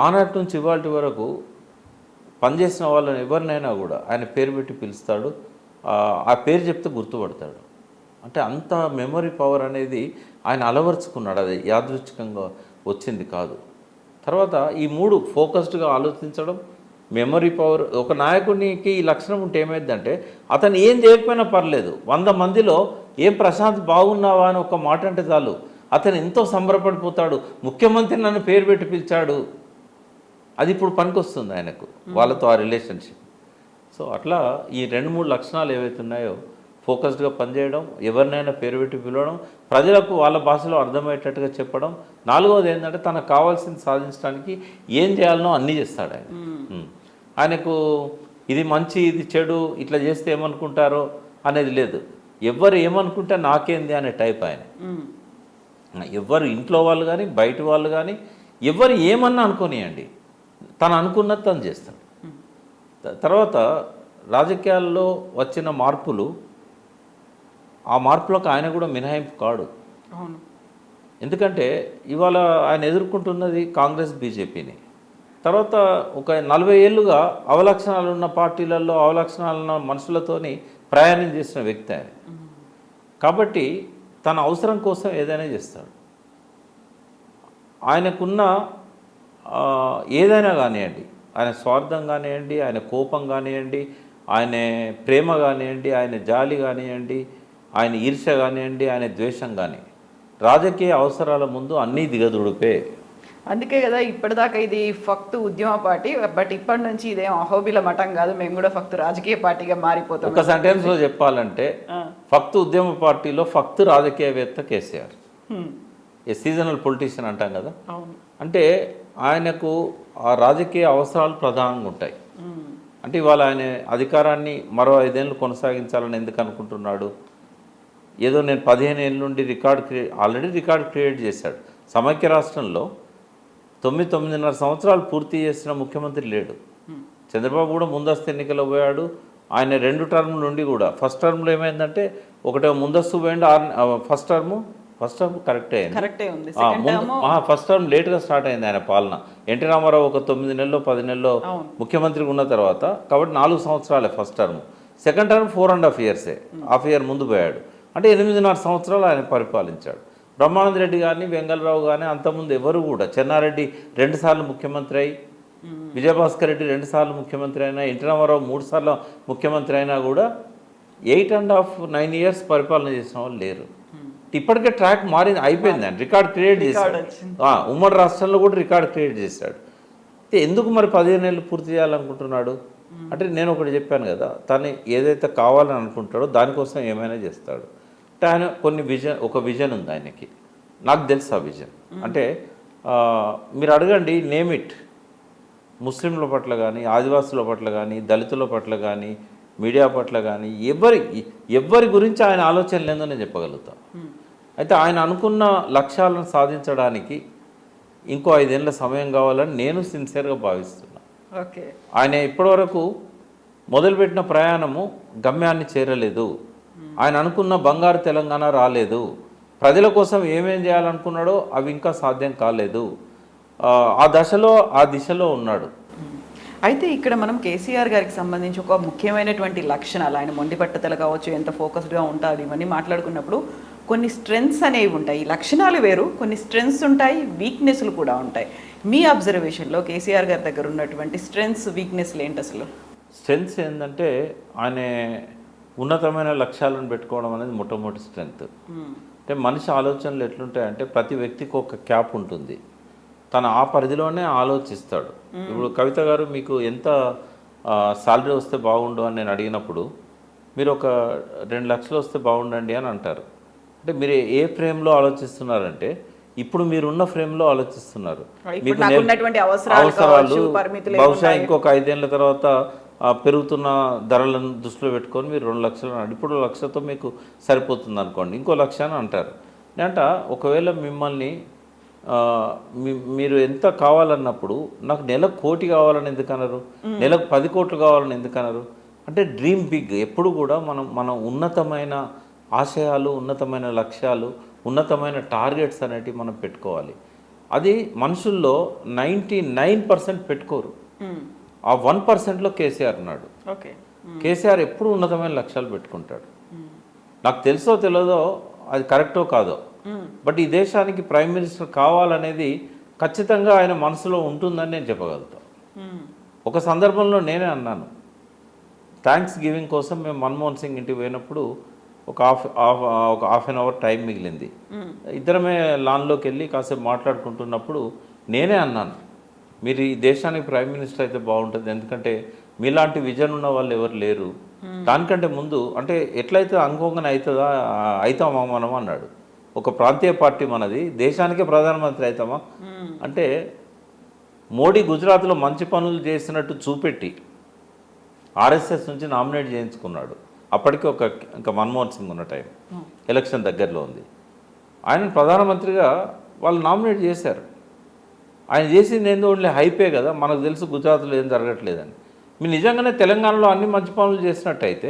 S3: ఆనాటి నుంచి ఇవాళ వరకు పనిచేసిన వాళ్ళని ఎవరినైనా కూడా ఆయన పేరు పెట్టి పిలుస్తాడు, ఆ పేరు చెప్తే గుర్తుపడతాడు. అంటే అంత మెమరీ పవర్ అనేది ఆయన అలవర్చుకున్నాడు, అది యాదృచ్ఛికంగా వచ్చింది కాదు. తర్వాత ఈ 3 ఫోకస్డ్గా ఆలోచించడం, మెమరీ పవర్. ఒక నాయకునికి ఈ లక్షణం ఉంటే ఏమైందంటే అతను ఏం చేయకపోయినా పర్లేదు, 100 మందిలో ఏం ప్రశాంత్ బాగున్నావా అని ఒక మాట అంటే చాలు అతను ఎంతో సంబరపడిపోతాడు. ముఖ్యమంత్రి నన్ను పేరు పెట్టి పిలిచాడు, అది ఇప్పుడు పనికొస్తుంది ఆయనకు వాళ్ళతో ఆ రిలేషన్షిప్. సో అట్లా ఈ 2-3 లక్షణాలు ఏవైతే ఉన్నాయో ఫోకస్డ్గా పనిచేయడం, ఎవరినైనా పేరు పెట్టి పిలవడం, ప్రజలకు వాళ్ళ భాషలో అర్థమయ్యేటట్టుగా చెప్పడం. 4వది ఏంటంటే తనకు కావాల్సింది సాధించడానికి ఏం చేయాలనో అన్నీ చేస్తాడు ఆయన. ఆయనకు ఇది మంచి ఇది చెడు ఇట్లా చేస్తే ఏమనుకుంటారో అనేది లేదు. ఎవరు ఏమనుకుంటే నాకేంది అనే టైప్ ఆయన. ఎవరు ఇంట్లో వాళ్ళు కానీ బయట వాళ్ళు కానీ ఎవరు ఏమన్నా అనుకోనియండి, తను అనుకున్నది తను చేస్తాడు. తర్వాత రాజకీయాల్లో వచ్చిన మార్పులు, ఆ మార్పులకు ఆయన కూడా మినహాయింపు కాడు. ఎందుకంటే ఇవాళ ఆయన ఎదుర్కొంటున్నది కాంగ్రెస్ బీజేపీని. తర్వాత ఒక 40 ఏళ్ళుగా అవలక్షణాలు ఉన్న పార్టీలలో అవలక్షణాలు ఉన్న మనుషులతోని ప్రయాణం చేసిన వ్యక్తి ఆయన. కాబట్టి తన అవసరం కోసం ఏదైనా చేస్తాడు. ఆయనకున్న ఏదైనా కానివ్వండి, ఆయన స్వార్థం కానివ్వండి, ఆయన కోపం కానివ్వండి, ఆయన ప్రేమ కానివ్వండి, ఆయన జాలి కానివ్వండి, ఆయన ఈర్ష్య కానివ్వండి, ఆయన ద్వేషం కానీ రాజకీయ అవసరాల ముందు అన్నీ దిగదుడిపే.
S2: అందుకే కదా ఇప్పటిదాకా ఇది ఫక్త్ ఉద్యమ పార్టీ, బట్ ఇప్పటి నుంచి ఇదేం అహోబిల మఠం కాదు, మేము కూడా ఫక్త్ రాజకీయ పార్టీగా మారిపోతాం.
S3: ఒక సెంటెన్స్లో చెప్పాలంటే ఫక్త్ ఉద్యమ పార్టీలో ఫక్త్ రాజకీయవేత్త కేసీఆర్, ఏ సీజనల్ పొలిటీషియన్ అంటాం కదా. అంటే ఆయనకు ఆ రాజకీయ అవసరాలు ప్రధానంగా ఉంటాయి. అంటే ఇవాళ ఆయన అధికారాన్ని మరో 5 ఏళ్ళు కొనసాగించాలని ఎందుకు అనుకుంటున్నాడు? ఏదో నేను 15 ఏళ్ళ నుండి ఆల్రెడీ రికార్డ్ క్రియేట్ చేశాడు. సమైక్య రాష్ట్రంలో 9-9.5 సంవత్సరాలు పూర్తి చేసిన ముఖ్యమంత్రి లేడు. చంద్రబాబు కూడా ముందస్తు ఎన్నికల్లో పోయాడు. ఆయన 2 టర్మ్ నుండి కూడా ఫస్ట్ టర్మ్లో ఏమైందంటే ఒకటే ముందస్తు పోయిండు, ఫస్ట్ టర్మ్ కరెక్టే అయింది. ఫస్ట్ టర్మ్ లేట్గా స్టార్ట్ అయింది ఆయన పాలన. ఎన్టీ రామారావు ఒక 9 నెలలో 10 నెలలో ముఖ్యమంత్రిగా ఉన్న తర్వాత, కాబట్టి 4 సంవత్సరాలే ఫస్ట్ టర్మ్. సెకండ్ టర్మ్ 4.5 ఇయర్సే, హాఫ్ ఇయర్ ముందు పోయాడు. అంటే 8.5 సంవత్సరాలు ఆయన పరిపాలించాడు. బ్రహ్మానంద రెడ్డి కానీ వెంగళరావు కానీ అంతకుముందు ఎవరు కూడా, చెన్నారెడ్డి 2 సార్లు ముఖ్యమంత్రి అయి, విజయభాస్కర్ రెడ్డి 2 సార్లు ముఖ్యమంత్రి అయినా, ఎన్టీ రామారావు 3 సార్లు ముఖ్యమంత్రి అయినా కూడా 8.5-9 ఇయర్స్ పరిపాలన చేసిన వాళ్ళు లేరు. ఇప్పటికే ట్రాక్ మారింది, అయిపోయింది. ఆయన రికార్డ్ క్రియేట్ చేశాడు. ఉమ్మడి రాష్ట్రంలో కూడా రికార్డ్ క్రియేట్ చేశాడు. ఎందుకు మరి 15 ఏళ్ళు పూర్తి చేయాలనుకుంటున్నాడు అంటే నేను ఒకటి చెప్పాను కదా, తను ఏదైతే కావాలని అనుకుంటాడో దానికోసం ఏమైనా చేస్తాడు. అంటే ఆయన ఒక విజన్ ఉంది ఆయనకి, నాకు తెలుసు ఆ విజన్. అంటే మీరు అడగండి, నేమ్ ఇట్, ముస్లింల పట్ల కానీ, ఆదివాసుల పట్ల కానీ, దళితుల పట్ల కానీ, మీడియా పట్ల కానీ ఎవరి గురించి ఆయన ఆలోచన లేదో నేను చెప్పగలుగుతాను. అయితే ఆయన అనుకున్న లక్ష్యాలను సాధించడానికి ఇంకో 5 ఏళ్ళ సమయం కావాలని నేను సిన్సియర్గా భావిస్తున్నాను. ఆయన ఇప్పటివరకు మొదలుపెట్టిన ప్రయాణము గమ్యాన్ని చేరలేదు. ఆయన అనుకున్న బంగారు తెలంగాణ రాలేదు. ప్రజల కోసం ఏమేం చేయాలనుకున్నాడో అవి ఇంకా సాధ్యం కాలేదు. ఆ దిశలో ఉన్నాడు.
S2: అయితే ఇక్కడ మనం కేసీఆర్ గారికి సంబంధించి ఒక ముఖ్యమైనటువంటి లక్షణాలు, ఆయన మొండి పట్టుదల కావచ్చు, ఎంత ఫోకస్డ్గా ఉంటారు, ఇవన్నీ మాట్లాడుకున్నప్పుడు కొన్ని స్ట్రెంగ్స్ అనేవి ఉంటాయి. లక్షణాలు వేరు, కొన్ని స్ట్రెంగ్స్ ఉంటాయి, వీక్నెస్లు కూడా ఉంటాయి. మీ అబ్జర్వేషన్లో కేసీఆర్ గారి దగ్గర ఉన్నటువంటి స్ట్రెంగ్స్, వీక్నెస్లు ఏంటి అసలు?
S3: స్ట్రెంగ్స్ ఏంటంటే ఆయన ఉన్నతమైన లక్ష్యాలను పెట్టుకోవడం అనేది మొట్టమొదటి స్ట్రెంగ్త్. అంటే మనిషి ఆలోచనలు ఎట్లుంటాయంటే ప్రతి వ్యక్తికి ఒక క్యాప్ ఉంటుంది, తను ఆ పరిధిలోనే ఆలోచిస్తాడు. ఇప్పుడు కవిత గారు మీకు ఎంత సాలరీ వస్తే బాగుండు అని నేను అడిగినప్పుడు మీరు ఒక 2 లక్షలు వస్తే బాగుండండి అని అంటారు. అంటే మీరు ఏ ఫ్రేమ్లో ఆలోచిస్తున్నారంటే ఇప్పుడు మీరున్న ఫ్రేమ్లో ఆలోచిస్తున్నారు.
S2: ఇప్పుడు నాకున్నటువంటి అవసరాలు కావచ్చు, పరిమితులు
S3: బహుశా ఇంకొక 5 ఏళ్ల తర్వాత పెరుగుతున్న ధరలను దృష్టిలో పెట్టుకొని మీరు 2 లక్షలు అన్నాడు. ఇప్పుడు 1 లక్షతో మీకు సరిపోతుంది అనుకోండి, ఇంకో 1 లక్ష అని అంటారు. అంటే ఒకవేళ మిమ్మల్ని మీరు ఎంత కావాలన్నప్పుడు నాకు నెలకు 1 కోటి కావాలని ఎందుకన్నారు, నెలకు 10 కోట్లు కావాలని ఎందుకన్నారు? అంటే డ్రీమ్ బిగ్. ఎప్పుడు కూడా మనం ఉన్నతమైన ఆశయాలు, ఉన్నతమైన లక్ష్యాలు, ఉన్నతమైన టార్గెట్స్ అనేటివి మనం పెట్టుకోవాలి. అది మనుషుల్లో 99% పెట్టుకోరు. ఆ 1%లో కేసీఆర్ ఉన్నాడు. కేసీఆర్ ఎప్పుడు ఉన్నతమైన లక్ష్యాలు పెట్టుకుంటాడు. నాకు తెలుసో తెలియదో అది కరెక్టో కాదో, బట్ ఈ దేశానికి ప్రైమ్ మినిస్టర్ కావాలనేది ఖచ్చితంగా ఆయన మనసులో ఉంటుందని నేను చెప్పగలుగుతాను. ఒక సందర్భంలో నేనే అన్నాను, థ్యాంక్స్ గివింగ్ కోసం మేము మన్మోహన్ సింగ్ ఇంటికి పోయినప్పుడు ఒక హాఫ్ అన్ అవర్ టైం మిగిలింది. ఇద్దరమే లాన్లోకి వెళ్ళి కాసేపు మాట్లాడుకుంటున్నప్పుడు నేనే అన్నాను, మీరు ఈ దేశానికి ప్రైమ్ మినిస్టర్ అయితే బాగుంటుంది, ఎందుకంటే మీలాంటి విజన్ ఉన్న వాళ్ళు ఎవరు లేరు. దానికంటే ముందు అంటే ఎట్లయితే అనుకోగానే అవుతామా మనం అన్నాడు. ఒక ప్రాంతీయ పార్టీ మనది, దేశానికే ప్రధానమంత్రి అవుతామా అంటే మోడీ గుజరాత్లో మంచి పనులు చేసినట్టు చూపెట్టి ఆర్ఎస్ఎస్ నుంచి నామినేట్ చేయించుకున్నాడు. అప్పటికి ఇంకా మన్మోహన్ సింగ్ ఉన్న టైం, ఎలక్షన్ దగ్గరలో ఉంది. ఆయన ప్రధానమంత్రిగా వాళ్ళు నామినేట్ చేశారు. ఆయన చేసింది ఏందో ఓన్లీ హైపే కదా, మనకు తెలుసు గుజరాత్లో ఏం జరగట్లేదని. మీరు నిజంగానే తెలంగాణలో అన్ని మంచి పనులు చేసినట్టయితే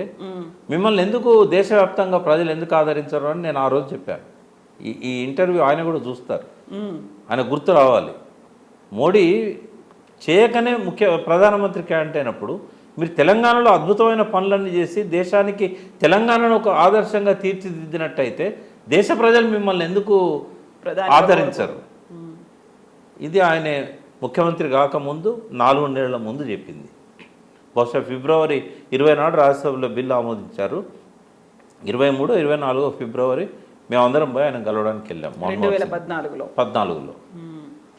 S3: మిమ్మల్ని ఎందుకు దేశవ్యాప్తంగా ప్రజలు ఎందుకు ఆదరించారు అని నేను ఆ రోజు చెప్పాను. ఈ ఇంటర్వ్యూ ఆయన కూడా చూస్తారు, ఆయన గుర్తు రావాలి. మోడీ చేయకనే ప్రధానమంత్రి క్యాండిడేట్ అయినప్పుడు మీరు తెలంగాణలో అద్భుతమైన పనులన్నీ చేసి దేశానికి తెలంగాణను ఒక ఆదర్శంగా తీర్చిదిద్దినట్టయితే దేశ ప్రజలు మిమ్మల్ని ఎందుకు ఆదరించరు? ఇది ఆయన ముఖ్యమంత్రి కాకముందు 4 నెలల ముందు చెప్పింది. బహుశా ఫిబ్రవరి 20 నాడు రాజ్యసభలో బిల్లు ఆమోదించారు. 23, 24 ఫిబ్రవరి మేమందరం పోయి ఆయన కలవడానికి వెళ్ళాం 2014లో.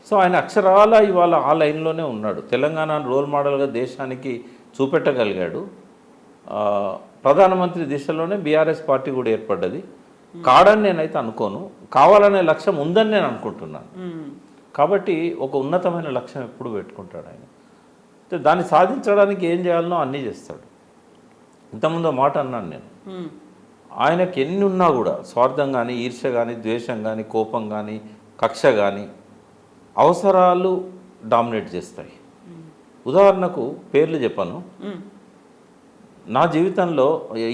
S3: సో ఆయన అక్షరాల ఇవాళ ఆ లైన్లోనే ఉన్నాడు. తెలంగాణ రోల్ మోడల్గా దేశానికి చూపెట్టగలిగాడు. ప్రధానమంత్రి దిశలోనే బీఆర్ఎస్ పార్టీ కూడా ఏర్పడ్డది. కాడని నేనైతే అనుకోను, కావాలనే లక్ష్యం ఉందని నేను అనుకుంటున్నాను. కాబట్టి ఒక ఉన్నతమైన లక్ష్యం ఎప్పుడు పెట్టుకుంటాడు ఆయన. దాన్ని సాధించడానికి ఏం చేయాలనో అన్నీ చేస్తాడు. ఇంతకుముందు మాట అన్నాను నేను, ఆయనకి ఎన్ని ఉన్నా కూడా స్వార్థం కానీ, ఈర్ష్య కానీ, ద్వేషం కానీ, కోపం కానీ, కక్ష కానీ అవసరాలు డామినేట్ చేస్తాయి. ఉదాహరణకు పేర్లు చెప్పాను. నా జీవితంలో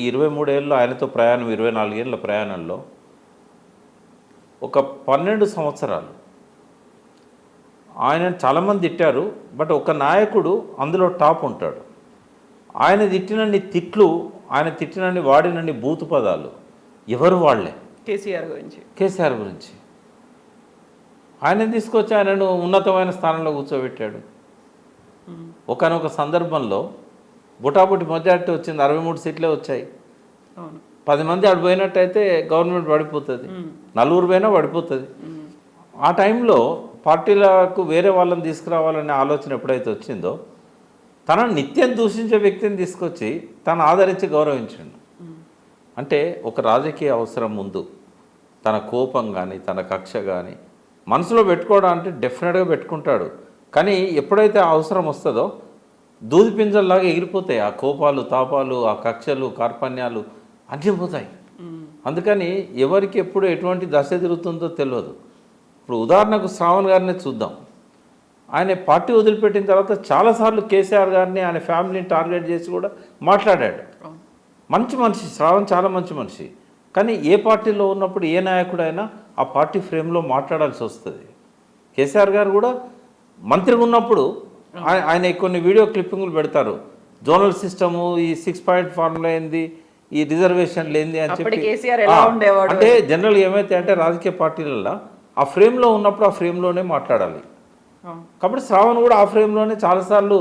S3: 23 ఏళ్ళు ఆయనతో ప్రయాణం, 24 ఏళ్ళ ప్రయాణంలో ఒక 12 సంవత్సరాలు ఆయన చాలామంది తిట్టారు, బట్ ఒక నాయకుడు అందులో టాప్ ఉంటాడు. ఆయన తిట్టినన్ని తిట్లు, ఆయన తిట్టినన్ని వాడినన్ని బూతు పదాలు ఎవరు వాళ్లే కేసీఆర్ గురించి. ఆయన తీసుకొచ్చి ఆయనను ఉన్నతమైన స్థానంలో కూర్చోబెట్టాడు. ఒకనొక సందర్భంలో బుటాబుటి మెజారిటీ వచ్చింది, 63 సీట్లే వచ్చాయి. 10 మంది అటు పోయినట్టయితే గవర్నమెంట్ పడిపోతుంది, 4 పోయినా పడిపోతుంది. ఆ టైంలో పార్టీలకు వేరే వాళ్ళని తీసుకురావాలనే ఆలోచన ఎప్పుడైతే వచ్చిందో తనను నిత్యం దూషించే వ్యక్తిని తీసుకొచ్చి తను ఆదరించి గౌరవించండు. అంటే ఒక రాజకీయ అవసరం ముందు తన కోపం కానీ, తన కక్ష కానీ మనసులో పెట్టుకోవడం అంటే డెఫినెట్గా పెట్టుకుంటాడు. కానీ ఎప్పుడైతే అవసరం వస్తుందో దూది పింజల్లాగా ఎగిరిపోతాయి ఆ కోపాలు, తాపాలు, ఆ కక్షలు, కార్పణ్యాలు అన్నీ పోతాయి. అందుకని ఎవరికి ఎప్పుడు ఎటువంటి దశ తిరుగుతుందో తెలియదు. ఇప్పుడు ఉదాహరణకు శ్రావణ్ గారిని చూద్దాం. ఆయన పార్టీ వదిలిపెట్టిన తర్వాత చాలాసార్లు కేసీఆర్ గారిని, ఆయన ఫ్యామిలీని టార్గెట్ చేసి కూడా మాట్లాడాడు. మంచి మనిషి శ్రావణ్, చాలా మంచి మనిషి. కానీ ఏ పార్టీలో ఉన్నప్పుడు ఏ నాయకుడైనా ఆ పార్టీ ఫ్రేమ్లో మాట్లాడాల్సి వస్తుంది. కేసీఆర్ గారు కూడా మంత్రిగా ఉన్నప్పుడు ఆయన కొన్ని వీడియో క్లిప్పింగ్లు పెడతారు. జోనల్ సిస్టము, ఈ 6 పాయింట్ ఫార్ములా ఏంది, ఈ రిజర్వేషన్లు ఏంది అని చెప్పి. అంటే జనరల్ ఏమైతే అంటే రాజకీయ పార్టీలలో ఆ ఫ్రేమ్లో ఉన్నప్పుడు ఆ ఫ్రేమ్లోనే మాట్లాడాలి. కాబట్టి శ్రావణ్ కూడా ఆ ఫ్రేమ్లోనే చాలాసార్లు,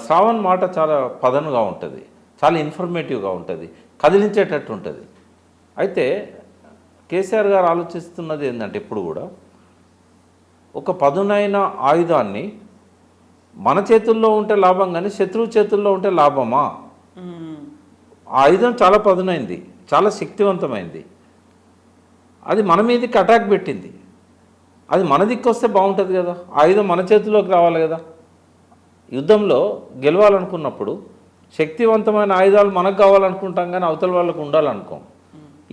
S3: శ్రావణ్ మాట చాలా పదనుగా ఉంటుంది, చాలా ఇన్ఫర్మేటివ్గా ఉంటుంది, కదిలించేటట్టు ఉంటుంది. అయితే కేసీఆర్ గారు ఆలోచిస్తున్నది ఏంటంటే ఎప్పుడు కూడా ఒక పదునైన ఆయుధాన్ని మన చేతుల్లో ఉంటే లాభం కానీ శత్రువు చేతుల్లో ఉంటే లాభమా? ఆ ఆయుధం చాలా పదునైంది, చాలా శక్తివంతమైంది. అది మన మీదకి అటాక్ పెట్టింది. అది మన దిక్కు వస్తే బాగుంటుంది కదా, ఆయుధం మన చేతిలోకి రావాలి కదా. యుద్ధంలో గెలవాలనుకున్నప్పుడు శక్తివంతమైన ఆయుధాలు మనకు కావాలనుకుంటాం కానీ అవతల వాళ్ళకు ఉండాలనుకోం.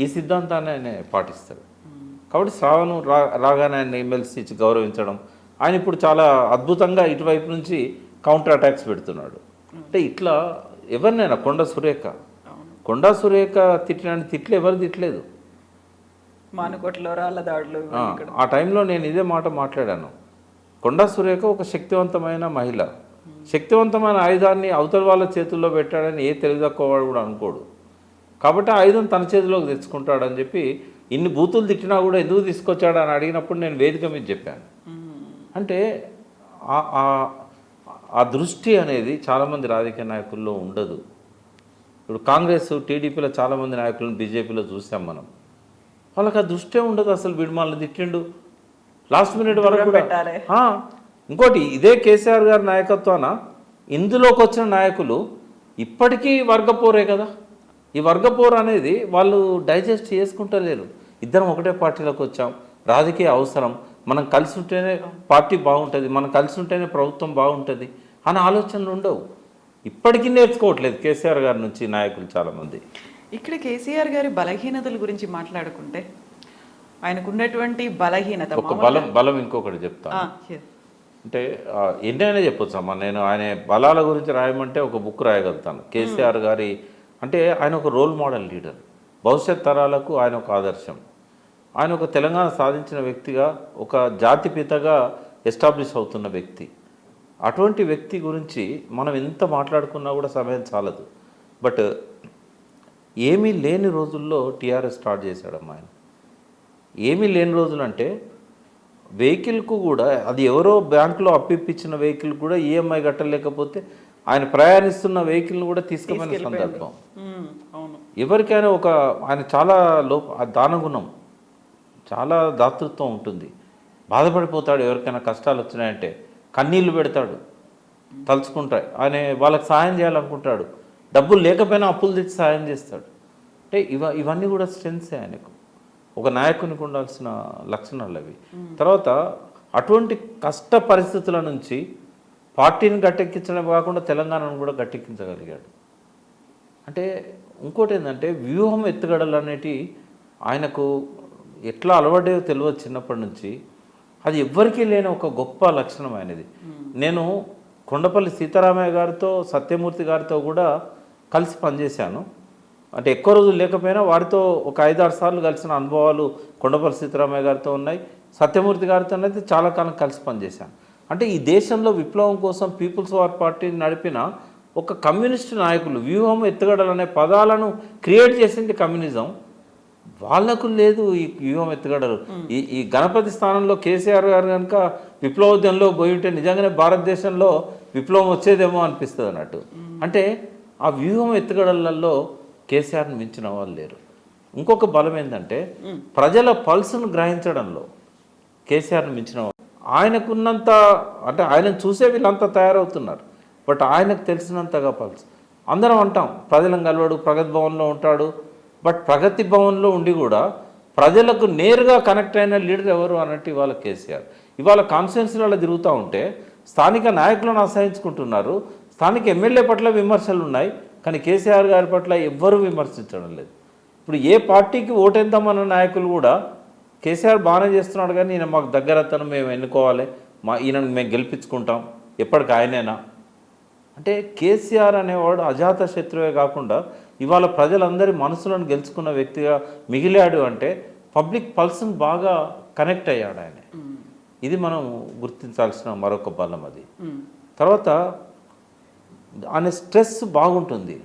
S3: ఈ సిద్ధాంతాన్ని ఆయన పాటిస్తాడు. కాబట్టి శ్రావణ్ రాగానే ఆయన ఎమ్మెల్సీ ఇచ్చి గౌరవించడం, ఆయన ఇప్పుడు చాలా అద్భుతంగా ఇటువైపు నుంచి కౌంటర్ అటాక్స్ పెడుతున్నాడు. అంటే ఇట్లా ఎవరినైనా కొండా సురేఖ తిట్టిన తిట్లు ఎవరు తిట్టలేదు.
S2: మానుకోట్లో రాళ్ళ దాడులు
S3: ఆ టైంలో నేను ఇదే మాట మాట్లాడాను. కొండా సురేఖ ఒక శక్తివంతమైన మహిళ, శక్తివంతమైన ఆయుధాన్ని అవతల వాళ్ళ చేతుల్లో పెట్టాడని ఏ తెలివితక్కువవాడు కూడా అనుకోడు. కాబట్టి ఆయుధం తన చేతిలోకి తెచ్చుకుంటాడని చెప్పి ఇన్ని బూతులు తిట్టినా కూడా ఎందుకు తీసుకొచ్చాడని అడిగినప్పుడు నేను వేదిక మీద చెప్పాను. అంటే ఆ దృష్టి అనేది చాలామంది రాజకీయ నాయకుల్లో ఉండదు. ఇప్పుడు కాంగ్రెస్ టీడీపీలో చాలామంది నాయకులను బీజేపీలో చూసాం మనం. వాళ్ళకి ఆ దృష్టే ఉండదు అసలు. వీడు మనల్ని తిట్టిండు లాస్ట్ మినిట్ వరకు కూడా. ఇంకోటి ఇదే కేసీఆర్ గారి నాయకత్వాన ఇందులోకి వచ్చిన నాయకులు ఇప్పటికీ వర్గపోరే కదా. ఈ వర్గపోరు అనేది వాళ్ళు డైజెస్ట్ చేసుకుంటలేరు. ఇద్దరం ఒకటే పార్టీలోకి వచ్చాం, రాజకీయ అవసరం, మనం కలిసి ఉంటేనే పార్టీ బాగుంటుంది, మనం కలిసి ఉంటేనే ప్రభుత్వం బాగుంటుంది అనే ఆలోచనలు ఉండవు. ఇప్పటికీ నేర్చుకోవట్లేదు కేసీఆర్ గారి నుంచి నాయకులు చాలామంది.
S2: ఇక్కడ కేసీఆర్ గారి బలహీనతల గురించి మాట్లాడుకుంటే ఆయనకు ఉన్నటువంటి బలహీనత
S3: ఒక బలం ఇంకొకటి చెప్తాను. అంటే ఎన్నైనా చెప్పొచ్చు అమ్మా. నేను ఆయన బలాల గురించి రాయమంటే ఒక బుక్ రాయగలుగుతాను. కేసీఆర్ గారి అంటే ఆయన ఒక రోల్ మోడల్ లీడర్, భవిష్యత్ తరాలకు ఆయన ఒక ఆదర్శం. ఆయన ఒక తెలంగాణ సాధించిన వ్యక్తిగా, ఒక జాతిపితగా ఎస్టాబ్లిష్ అవుతున్న వ్యక్తి. అటువంటి వ్యక్తి గురించి మనం ఎంత మాట్లాడుకున్నా కూడా సమయం చాలదు. బట్ ఏమీ లేని రోజుల్లో టీఆర్ఎస్ స్టార్ట్ చేశాడమ్మా ఆయన. ఏమీ లేని రోజులు అంటే వెహికల్కు కూడా, అది ఎవరో బ్యాంకులో అప్పిప్పించిన వెహికల్ కూడా ఈఎంఐ కట్టలేకపోతే ఆయన ప్రయాణిస్తున్న వెహికల్ని కూడా తీసుకుపోయిన సందర్భం. ఎవరికైనా ఆయన చాలా దానగుణం, చాలా దాతృత్వం ఉంటుంది. బాధపడిపోతాడు ఎవరికైనా కష్టాలు వచ్చినాయంటే, కన్నీళ్లు పెడతాడు తలుచుకుంటాడు. ఆయన వాళ్ళకి సహాయం చేయాలనుకుంటాడు, డబ్బులు లేకపోయినా అప్పులు తెచ్చి సహాయం చేస్తాడు. అంటే ఇవన్నీ కూడా స్ట్రెంగ్సే ఆయనకు, ఒక నాయకునికి ఉండాల్సిన లక్షణాలు అవి. తర్వాత అటువంటి కష్ట పరిస్థితుల నుంచి పార్టీని గట్టెక్కించడం కాకుండా తెలంగాణను కూడా గట్టెక్కించగలిగాడు. అంటే ఇంకోటి ఏంటంటే వ్యూహం ఎత్తుగడలు అనేటి ఆయనకు ఎట్లా అలవాటో తెలియదు చిన్నప్పటి నుంచి. అది ఎవ్వరికీ లేని ఒక గొప్ప లక్షణం ఆయనది. నేను కొండపల్లి సీతారామయ్య గారితో, సత్యమూర్తి గారితో కూడా కలిసి పనిచేశాను. అంటే ఎక్కువ రోజులు లేకపోయినా వారితో ఒక 5-6 సార్లు కలిసిన అనుభవాలు కొండపల్లి సీతారామయ్య గారితో ఉన్నాయి. సత్యమూర్తి గారితో అయితే చాలా కాలం కలిసి పనిచేశాను. అంటే ఈ దేశంలో విప్లవం కోసం పీపుల్స్ వార్ పార్టీని నడిపిన ఒక కమ్యూనిస్టు నాయకులు, వ్యూహం ఎత్తుగడలు అనే పదాలను క్రియేట్ చేసింది కమ్యూనిజం. వాళ్లకు లేదు ఈ వ్యూహం ఎత్తుగడలు. ఈ గణపతి స్థానంలో కేసీఆర్ గారు కనుక విప్లవోద్యమంలో పోయి ఉంటే నిజంగానే భారతదేశంలో విప్లవం వచ్చేదేమో అనిపిస్తుంది అన్నట్టు. అంటే ఆ వ్యూహం ఎత్తుగడలలో కేసీఆర్ని మించిన వాళ్ళు లేరు. ఇంకొక బలం ఏంటంటే ప్రజల పల్స్ను గ్రహించడంలో కేసీఆర్ని మించిన వాళ్ళు. ఆయనకున్నంత, అంటే ఆయనను చూసే వీళ్ళంతా తయారవుతున్నారు, బట్ ఆయనకు తెలిసినంతగా పల్స్. అందరం అంటాం ప్రజలను కలవాడు, ప్రగతి భవన్లో ఉంటాడు. బట్ ప్రగతి భవన్లో ఉండి కూడా ప్రజలకు నేరుగా కనెక్ట్ అయిన లీడర్ ఎవరు అన్నట్టు ఇవాళ కేసీఆర్. ఇవాళ కాన్స్టిట్యున్సీలలో తిరుగుతూ ఉంటే స్థానిక నాయకులను అసహించుకుంటున్నారు, స్థానిక ఎమ్మెల్యే పట్ల విమర్శలు ఉన్నాయి, కానీ కేసీఆర్ గారి పట్ల ఎవ్వరూ విమర్శించడం లేదు. ఇప్పుడు ఏ పార్టీకి ఓటేద్దామన్న నాయకులు కూడా కేసీఆర్ బాగానే చేస్తున్నాడు కానీ ఈయన మాకు దగ్గర అతను, మేము ఎన్నుకోవాలి, ఈయనను మేము గెలిపించుకుంటాం, ఎప్పటికి ఆయనేనా అంటే. కేసీఆర్ అనేవాడు అజాత శత్రువే కాకుండా ఇవాళ ప్రజలందరి మనసులను గెలుచుకున్న వ్యక్తిగా మిగిలాడు. అంటే పబ్లిక్ పల్స్ని బాగా కనెక్ట్ అయ్యాడు ఆయన. ఇది మనం గుర్తించాల్సిన మరొక బలం అది. తర్వాత ఆయన స్ట్రెస్ బాగుంటుంది.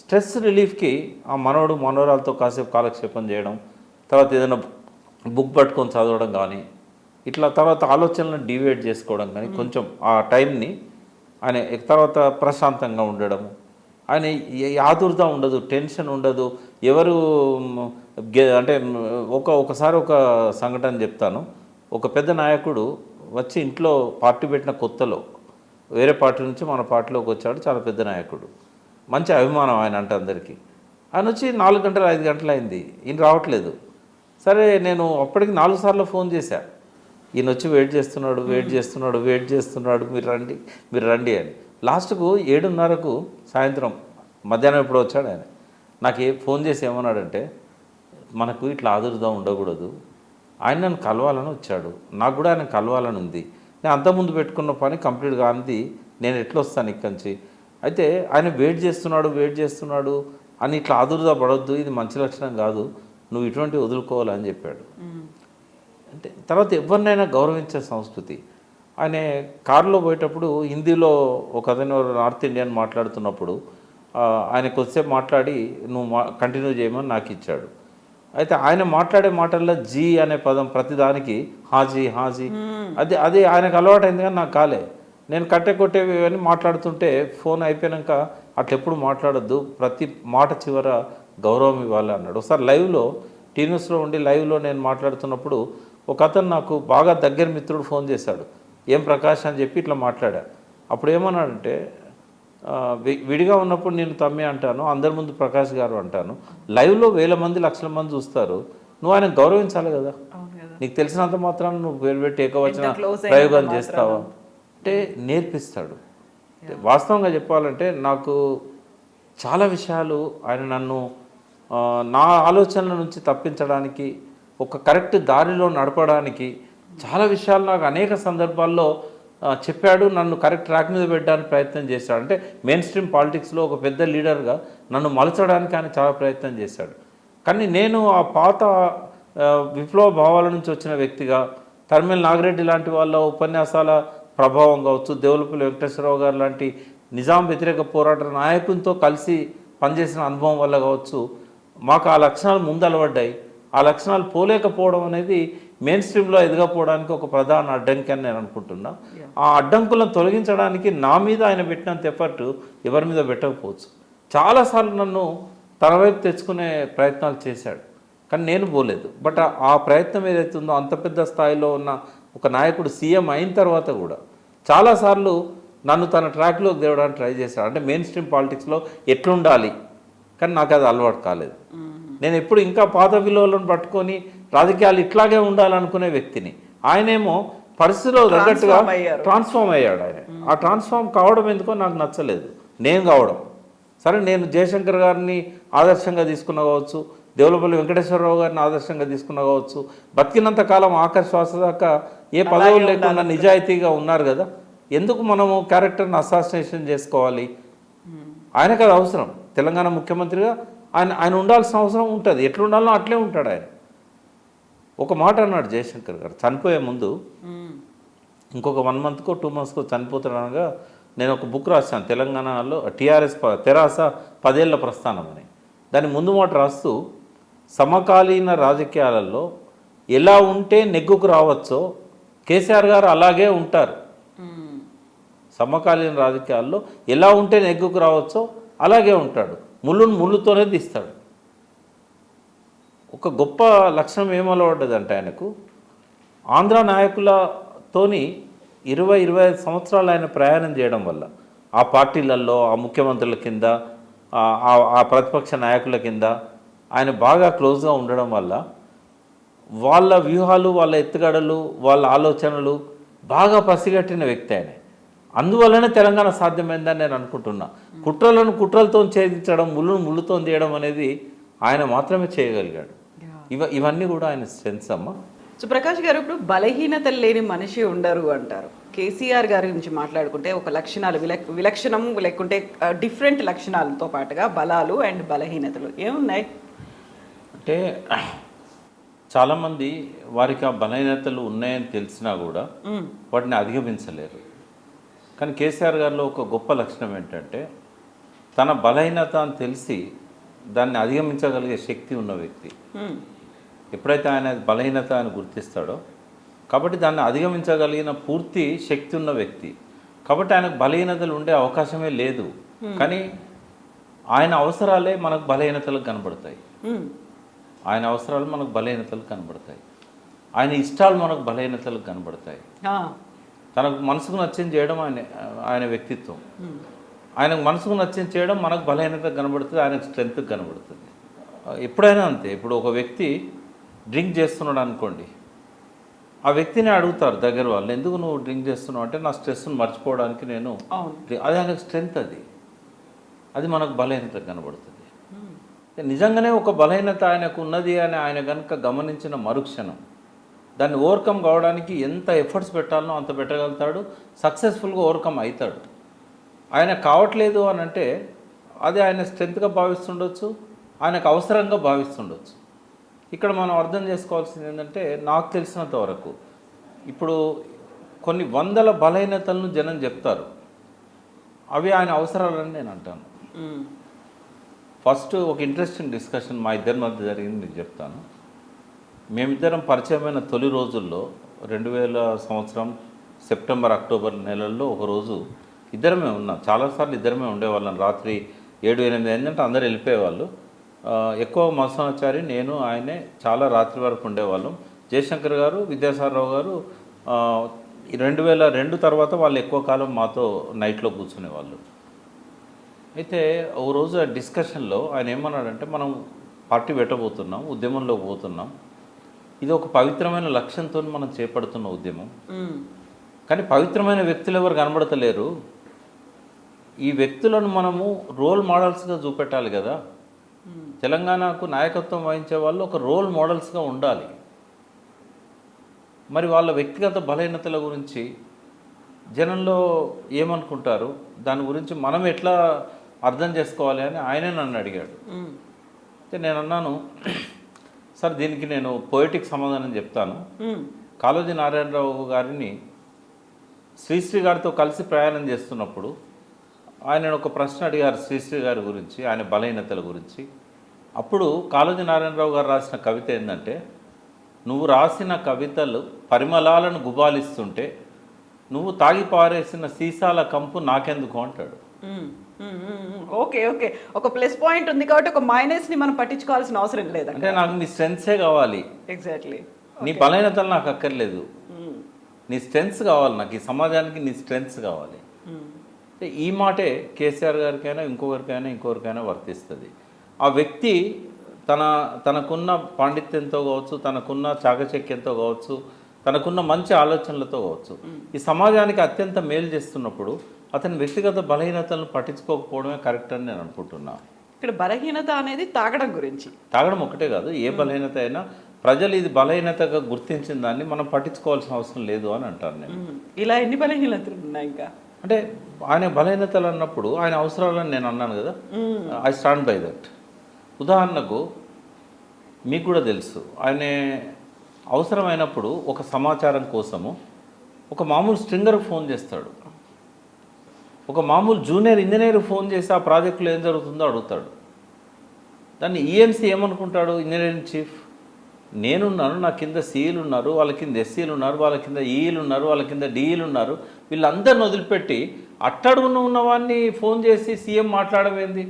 S3: స్ట్రెస్ రిలీఫ్కి ఆ మనవరాలతో కాసేపు కాలక్షేపం చేయడం, తర్వాత ఏదైనా బుక్ పట్టుకొని చదవడం కానీ, ఇట్లా తర్వాత ఆలోచనలను డివేట్ చేసుకోవడం కానీ, కొంచెం ఆ టైంని ఆయన తర్వాత ప్రశాంతంగా ఉండడము. ఆయన ఆతురత ఉండదు, టెన్షన్ ఉండదు. ఎవరు అంటే ఒకసారి ఒక సంఘటన చెప్తాను. ఒక పెద్ద నాయకుడు వచ్చి ఇంట్లో పార్టీ పెట్టిన కొత్తలో వేరే పార్టీ నుంచి మన పార్టీలోకి వచ్చాడు. చాలా పెద్ద నాయకుడు, మంచి అభిమానం ఆయన అంటే అందరికీ. ఆయన వచ్చి 4 గంటలు 5 గంటలు అయింది, ఈయన రావట్లేదు. సరే నేను అప్పటికి 4 సార్లు ఫోన్ చేశా, ఈయన వచ్చి వెయిట్ చేస్తున్నాడు మీరు రండి అని. లాస్ట్కు 7:30కు సాయంత్రం మధ్యాహ్నం ఎప్పుడో వచ్చాడు ఆయన. నాకు ఫోన్ చేసి ఏమన్నాడంటే, మనకు ఇట్లా ఆదుర్దా ఉండకూడదు, ఆయన నన్ను కలవాలని వచ్చాడు, నాకు కూడా ఆయన కలవాలని ఉంది, నేను అంతకుముందు పెట్టుకున్న పని కంప్లీట్ కానిది, నేను ఎట్లా వస్తాను ఇక్కడి నుంచి, అయితే ఆయన వెయిట్ చేస్తున్నాడు అని ఇట్లా ఆదుర్దా పడొద్దు, ఇది మంచి లక్షణం కాదు, నువ్వు ఇటువంటి వదులుకోవాలని చెప్పాడు. అంటే తర్వాత ఎవరినైనా గౌరవించే సంస్కృతి. ఆయన కారులో పోయేటప్పుడు హిందీలో ఒక అతను నార్త్ ఇండియన్ మాట్లాడుతున్నప్పుడు ఆయన కొద్దిసేపు మాట్లాడి నువ్వు కంటిన్యూ చేయమని నాకు ఇచ్చాడు. అయితే ఆయన మాట్లాడే మాటల్లో జీ అనే పదం ప్రతిదానికి హాజీ అది ఆయనకు అలవాటైంది కానీ నాకు కాలే. నేను కొట్టేవి అని మాట్లాడుతుంటే ఫోన్ అయిపోయాక అట్లా ఎప్పుడు మాట్లాడొద్దు, ప్రతి మాట చివర గౌరవం ఇవ్వాలి అన్నాడు. ఒకసారి లైవ్లో టీ న్యూస్లో ఉండి లైవ్లో నేను మాట్లాడుతున్నప్పుడు ఒక అతను నాకు బాగా దగ్గర మిత్రుడు ఫోన్ చేశాడు, ఏం ప్రకాష్ అని చెప్పి ఇట్లా మాట్లాడా. అప్పుడు ఏమన్నాడంటే, విడిగా ఉన్నప్పుడు నేను తమ్మి అంటాను, అందరి ముందు ప్రకాష్ గారు అంటాను, లైవ్లో 1000 మంది 1,00,000 మంది చూస్తారు, నువ్వు ఆయన గౌరవించాలి కదా, నీకు తెలిసినంత మాత్రం నువ్వు పేరు పెట్టి ఏకవచన ప్రయోగం చేస్తావా అంటే నేర్పిస్తాడు. వాస్తవంగా చెప్పాలంటే నాకు చాలా విషయాలు ఆయన నన్ను నా ఆలోచనల నుంచి తప్పించడానికి, ఒక కరెక్ట్ దారిలో నడపడానికి చాలా విషయాలు నాకు అనేక సందర్భాల్లో చెప్పాడు, నన్ను కరెక్ట్ ట్రాక్ మీద పెట్టడానికి ప్రయత్నం చేశాడు. అంటే మెయిన్ స్ట్రీమ్ పాలిటిక్స్లో ఒక పెద్ద లీడర్గా నన్ను మలచడానికి ఆయన చాలా ప్రయత్నం చేశాడు. కానీ నేను ఆ పాత విప్లవ భావాల నుంచి వచ్చిన వ్యక్తిగా, తరిమేల నాగిరెడ్డి లాంటి వాళ్ళ ఉపన్యాసాల ప్రభావం కావచ్చు, దేవులపల్లి వెంకటేశ్వరరావు గారు లాంటి నిజాం వ్యతిరేక పోరాట నాయకునితో కలిసి పనిచేసిన అనుభవం వల్ల కావచ్చు, మాకు ఆ లక్షణాలు ముందు అలవడ్డాయి. ఆ లక్షణాలు పోలేకపోవడం అనేది మెయిన్ స్ట్రీమ్లో ఎదగపోవడానికి ఒక ప్రధాన అడ్డంకి అని నేను అనుకుంటున్నా. ఆ అడ్డంకులను తొలగించడానికి నా మీద ఆయన పెట్టినంత ఎఫర్ట్ ఎవరి మీద పెట్టకపోవచ్చు. చాలాసార్లు నన్ను తన వైపు తెచ్చుకునే ప్రయత్నాలు చేశాడు, కానీ నేను పోలేదు. బట్ ఆ ప్రయత్నం ఏదైతే ఉందో, అంత పెద్ద స్థాయిలో ఉన్న ఒక నాయకుడు సీఎం అయిన తర్వాత కూడా చాలాసార్లు నన్ను తన ట్రాక్లోకి తేవడానికి ట్రై చేశాడు. అంటే మెయిన్ స్ట్రీమ్ పాలిటిక్స్లో ఎట్లుండాలి, కానీ నాకు అది అలవాటు కాలేదు. నేను ఎప్పుడు ఇంకా పాత విలువలను పట్టుకొని రాజకీయాలు ఇట్లాగే ఉండాలనుకునే వ్యక్తిని. ఆయనేమో పరిస్థితిలో తగ్గట్టుగా ట్రాన్స్ఫార్మ్ అయ్యాడు. ఆయన ఆ ట్రాన్స్ఫార్మ్ కావడం ఎందుకో నాకు నచ్చలేదు. నేను కావడం సరే, నేను జయశంకర్ గారిని ఆదర్శంగా తీసుకున్న కావచ్చు, దేవులపల్లి వెంకటేశ్వరరావు గారిని ఆదర్శంగా తీసుకున్న కావచ్చు, బతికినంత కాలం ఆఖరి శ్వాస దాకా ఏ పదవులు లేకుండా నిజాయితీగా ఉన్నారు కదా, ఎందుకు మనము క్యారెక్టర్ని అసాసినేషన్ చేసుకోవాలి? ఆయనకు అది అవసరం. తెలంగాణ ముఖ్యమంత్రిగా ఆయన ఉండాల్సిన అవసరం ఉంటుంది. ఎట్లా ఉండాలో అట్లే ఉంటాడు ఆయన. ఒక మాట అన్నాడు జయశంకర్ గారు చనిపోయే ముందు, ఇంకొక 1 మంత్కో 2 మంత్స్కో చనిపోతాడనగా నేను ఒక బుక్ రాశాను, తెలంగాణలో టీఆర్ఎస్ తెరాస 10 ఏళ్ల ప్రస్థానం అని. దాని ముందు మాట రాస్తూ, సమకాలీన రాజకీయాలలో ఎలా ఉంటే నెగ్గుకు రావచ్చో కేసీఆర్ గారు అలాగే ఉంటారు. సమకాలీన రాజకీయాల్లో ఎలా ఉంటే నెగ్గుకు రావచ్చో అలాగే ఉంటాడు, ముళ్ళును ముళ్ళుతోనే తీస్తాడు. ఒక గొప్ప లక్షణం ఏమలవడ్డదంటే ఆయనకు, ఆంధ్ర నాయకులతోని 20-25 సంవత్సరాలు ఆయన ప్రయాణం చేయడం వల్ల, ఆ పార్టీలలో ఆ ముఖ్యమంత్రుల కింద ఆ ప్రతిపక్ష నాయకుల కింద ఆయన బాగా క్లోజ్గా ఉండడం వల్ల వాళ్ళ వ్యూహాలు, వాళ్ళ ఎత్తుగడలు, వాళ్ళ ఆలోచనలు బాగా పసిగట్టిన వ్యక్తి ఆయన. అందువల్లనే తెలంగాణ సాధ్యమైందని నేను అనుకుంటున్నా. కుట్రలను కుట్రలతో ఛేదించడం, ముళ్ళును ముళ్ళుతో తీయడం అనేది ఆయన మాత్రమే చేయగలిగాడు. ఇవన్నీ కూడా ఆయన స్ట్రెంగ్స్ అమ్మ.
S2: సో ప్రకాష్ గారు, ఇప్పుడు బలహీనతలు లేని మనిషి ఉండరు అంటారు. కేసీఆర్ గారి గురించి మాట్లాడుకుంటే ఒక లక్షణాలు విలక్షణము లేకుంటే డిఫరెంట్ లక్షణాలతో పాటుగా బలాలు అండ్ బలహీనతలు ఏమున్నాయి
S3: అంటే, చాలామంది వారికి ఆ బలహీనతలు ఉన్నాయని తెలిసినా కూడా వాటిని అధిగమించలేరు. కానీ కేసీఆర్ గారిలో ఒక గొప్ప లక్షణం ఏంటంటే, తన బలహీనత అని తెలిసి దాన్ని అధిగమించగలిగే శక్తి ఉన్న వ్యక్తి. ఎప్పుడైతే ఆయన బలహీనత అని గుర్తిస్తాడో, కాబట్టి దాన్ని అధిగమించగలిగిన పూర్తి శక్తి ఉన్న వ్యక్తి. కాబట్టి ఆయనకు బలహీనతలు ఉండే అవకాశమే లేదు. కానీ ఆయన అవసరాలే మనకు బలహీనతలకు కనబడతాయి. ఆయన అవసరాలు మనకు బలహీనతలకు కనబడతాయి. ఆయన ఇష్టాలు మనకు బలహీనతలకు కనబడతాయి. తనకు మనసుకు నచ్చింది చేయడం ఆయన వ్యక్తిత్వం. ఆయనకు మనసుకు నచ్చింది చేయడం మనకు బలహీనతకు కనబడుతుంది, ఆయనకు స్ట్రెంగ్త్కి కనబడుతుంది. ఎప్పుడైనా అంతే. ఇప్పుడు ఒక వ్యక్తి డ్రింక్ చేస్తున్నాడు అనుకోండి, ఆ వ్యక్తిని అడుగుతారు దగ్గర వాళ్ళు, ఎందుకు నువ్వు డ్రింక్ చేస్తున్నావు అంటే, నా స్ట్రెస్ను మర్చిపోవడానికి నేను. అది ఆయనకు స్ట్రెంగ్త్, అది మనకు బలహీనత కనబడుతుంది. నిజంగానే ఒక బలహీనత ఆయనకు ఉన్నది అని ఆయన కనుక గమనించిన మరుక్షణం దాన్ని ఓవర్కమ్ కావడానికి ఎంత ఎఫర్ట్స్ పెట్టాలనో అంత పెట్టగలుగుతాడు, సక్సెస్ఫుల్గా ఓవర్కమ్ అవుతాడు. ఆయన కావట్లేదు అని అంటే అది ఆయన స్ట్రెంగ్త్గా భావిస్తుండొచ్చు, ఆయనకు అవసరంగా భావిస్తుండొచ్చు. ఇక్కడ మనం అర్థం చేసుకోవాల్సింది ఏంటంటే, నాకు తెలిసినంత వరకు ఇప్పుడు కొన్ని వందల బలహీనతలను జనం చెప్తారు, అవి ఆయన అవసరాలని నేను అంటాను. ఫస్ట్ ఒక ఇంట్రెస్టింగ్ డిస్కషన్ మా ఇద్దరి మధ్య జరిగింది మీకు చెప్తాను. మేమిద్దరం పరిచయమైన తొలి రోజుల్లో 2000 సంవత్సరం సెప్టెంబర్ అక్టోబర్ నెలల్లో ఒకరోజు ఇద్దరమే ఉన్నాం. చాలాసార్లు ఇద్దరమే ఉండేవాళ్ళం. రాత్రి 7-8 అయిందంటే అందరూ వెళ్ళిపోయేవాళ్ళు. ఎక్కువ మత్స్యాచారి, నేను, ఆయనే చాలా రాత్రి వరకు ఉండేవాళ్ళం. జయశంకర్ గారు, విద్యాసాగరరావు గారు 2002 తర్వాత వాళ్ళు ఎక్కువ కాలం మాతో నైట్లో కూర్చునేవాళ్ళు. అయితే ఓ రోజు ఆ డిస్కషన్లో ఆయన ఏమన్నాడంటే, మనం పార్టీ పెట్టబోతున్నాం, ఉద్యమంలోకి పోతున్నాం, ఇది ఒక పవిత్రమైన లక్ష్యంతో మనం చేపడుతున్న ఉద్యమం, కానీ పవిత్రమైన వ్యక్తులు ఎవరు కనబడతలేరు, ఈ వ్యక్తులను మనము రోల్ మోడల్స్గా చూపెట్టాలి కదా, తెలంగాణకు నాయకత్వం వహించే వాళ్ళు ఒక రోల్ మోడల్స్గా ఉండాలి. మరి వాళ్ళ వ్యక్తిగత బలహీనతల గురించి జనంలో ఏమనుకుంటారు, దాని గురించి మనం ఎట్లా అర్థం చేసుకోవాలి అని ఆయనే నన్ను అడిగాడు. అయితే నేను అన్నాను, సార్ దీనికి నేను పోయిటిక్ సమాధానం చెప్తాను. కాళోజీ నారాయణరావు గారిని శ్రీశ్రీ గారితో కలిసి ప్రయాణం చేస్తున్నప్పుడు ఆయన ఒక ప్రశ్న అడిగారు శ్రీశ్రీ గారి గురించి, ఆయన బలహీనతల గురించి. అప్పుడు కాళోజీ నారాయణరావు గారు రాసిన కవిత ఏంటంటే, నువ్వు రాసిన కవితలు పరిమళాలను గుబాలిస్తుంటే నువ్వు తాగి పారేసిన సీసాల కంపు నాకెందుకు అంటాడు.
S2: ఓకే ఓకే, ఒక ప్లస్ పాయింట్ ఉంది కాబట్టి ఒక మైనస్ని మనం పట్టించుకోవాల్సిన అవసరం లేదు.
S3: అంటే నాకు నీ స్ట్రెంగ్త్సే కావాలి,
S2: ఎగ్జాక్ట్లీ,
S3: నీ బలహీనతలు నాకు అక్కర్లేదు, నీ స్ట్రెంగ్త్స్ కావాలి, నాకు ఈ సమాజానికి నీ స్ట్రెంగ్త్స్ కావాలి. ఈ మాటే కేసీఆర్ గారికైనా ఇంకొకరికైనా వర్తిస్తుంది. ఆ వ్యక్తి తనకున్న పాండిత్యంతో కావచ్చు, తనకున్న చాకచక్యంతో కావచ్చు, తనకున్న మంచి ఆలోచనలతో కావచ్చు, ఈ సమాజానికి అత్యంత మేలు చేస్తున్నప్పుడు అతని వ్యక్తిగత బలహీనతలను పట్టించుకోకపోవడమే కరెక్ట్ అని నేను అనుకుంటున్నాను.
S2: ఇక్కడ బలహీనత అనేది తాగడం గురించి,
S3: తాగడం ఒకటే కాదు, ఏ బలహీనత అయినా ప్రజలు ఇది బలహీనతగా గుర్తించిన దాన్ని మనం పట్టించుకోవాల్సిన అవసరం లేదు అని అంటాను నేను.
S2: ఇలా ఎన్ని బలహీనతలు ఉన్నాయి ఇంకా
S3: అంటే ఆయన బలహీనతలు అన్నప్పుడు ఆయన అవసరాలని నేను అన్నాను కదా, ఐ స్టాండ్ బై దట్. ఉదాహరణకు మీకు కూడా తెలుసు, ఆయన అవసరమైనప్పుడు ఒక సమాచారం కోసము ఒక మామూలు స్ట్రింగర్ ఫోన్ చేస్తాడు, ఒక మామూలు జూనియర్ ఇంజనీర్ ఫోన్ చేసి ఆ ప్రాజెక్టులో ఏం జరుగుతుందో అడుగుతాడు. దాన్ని ఈఎన్సీ ఏమనుకుంటాడు, ఇంజనీరింగ్ చీఫ్, నేనున్నాను, నా కింద సిఈలు ఉన్నారు, వాళ్ళ కింద ఎస్సీలు ఉన్నారు, వాళ్ళ కింద ఈఈలు ఉన్నారు, వాళ్ళ కింద డిఈలు ఉన్నారు, వీళ్ళందరిని వదిలిపెట్టి అట్టడుగున ఉన్నవాడిని ఫోన్ చేసి సీఎం మాట్లాడమేంది,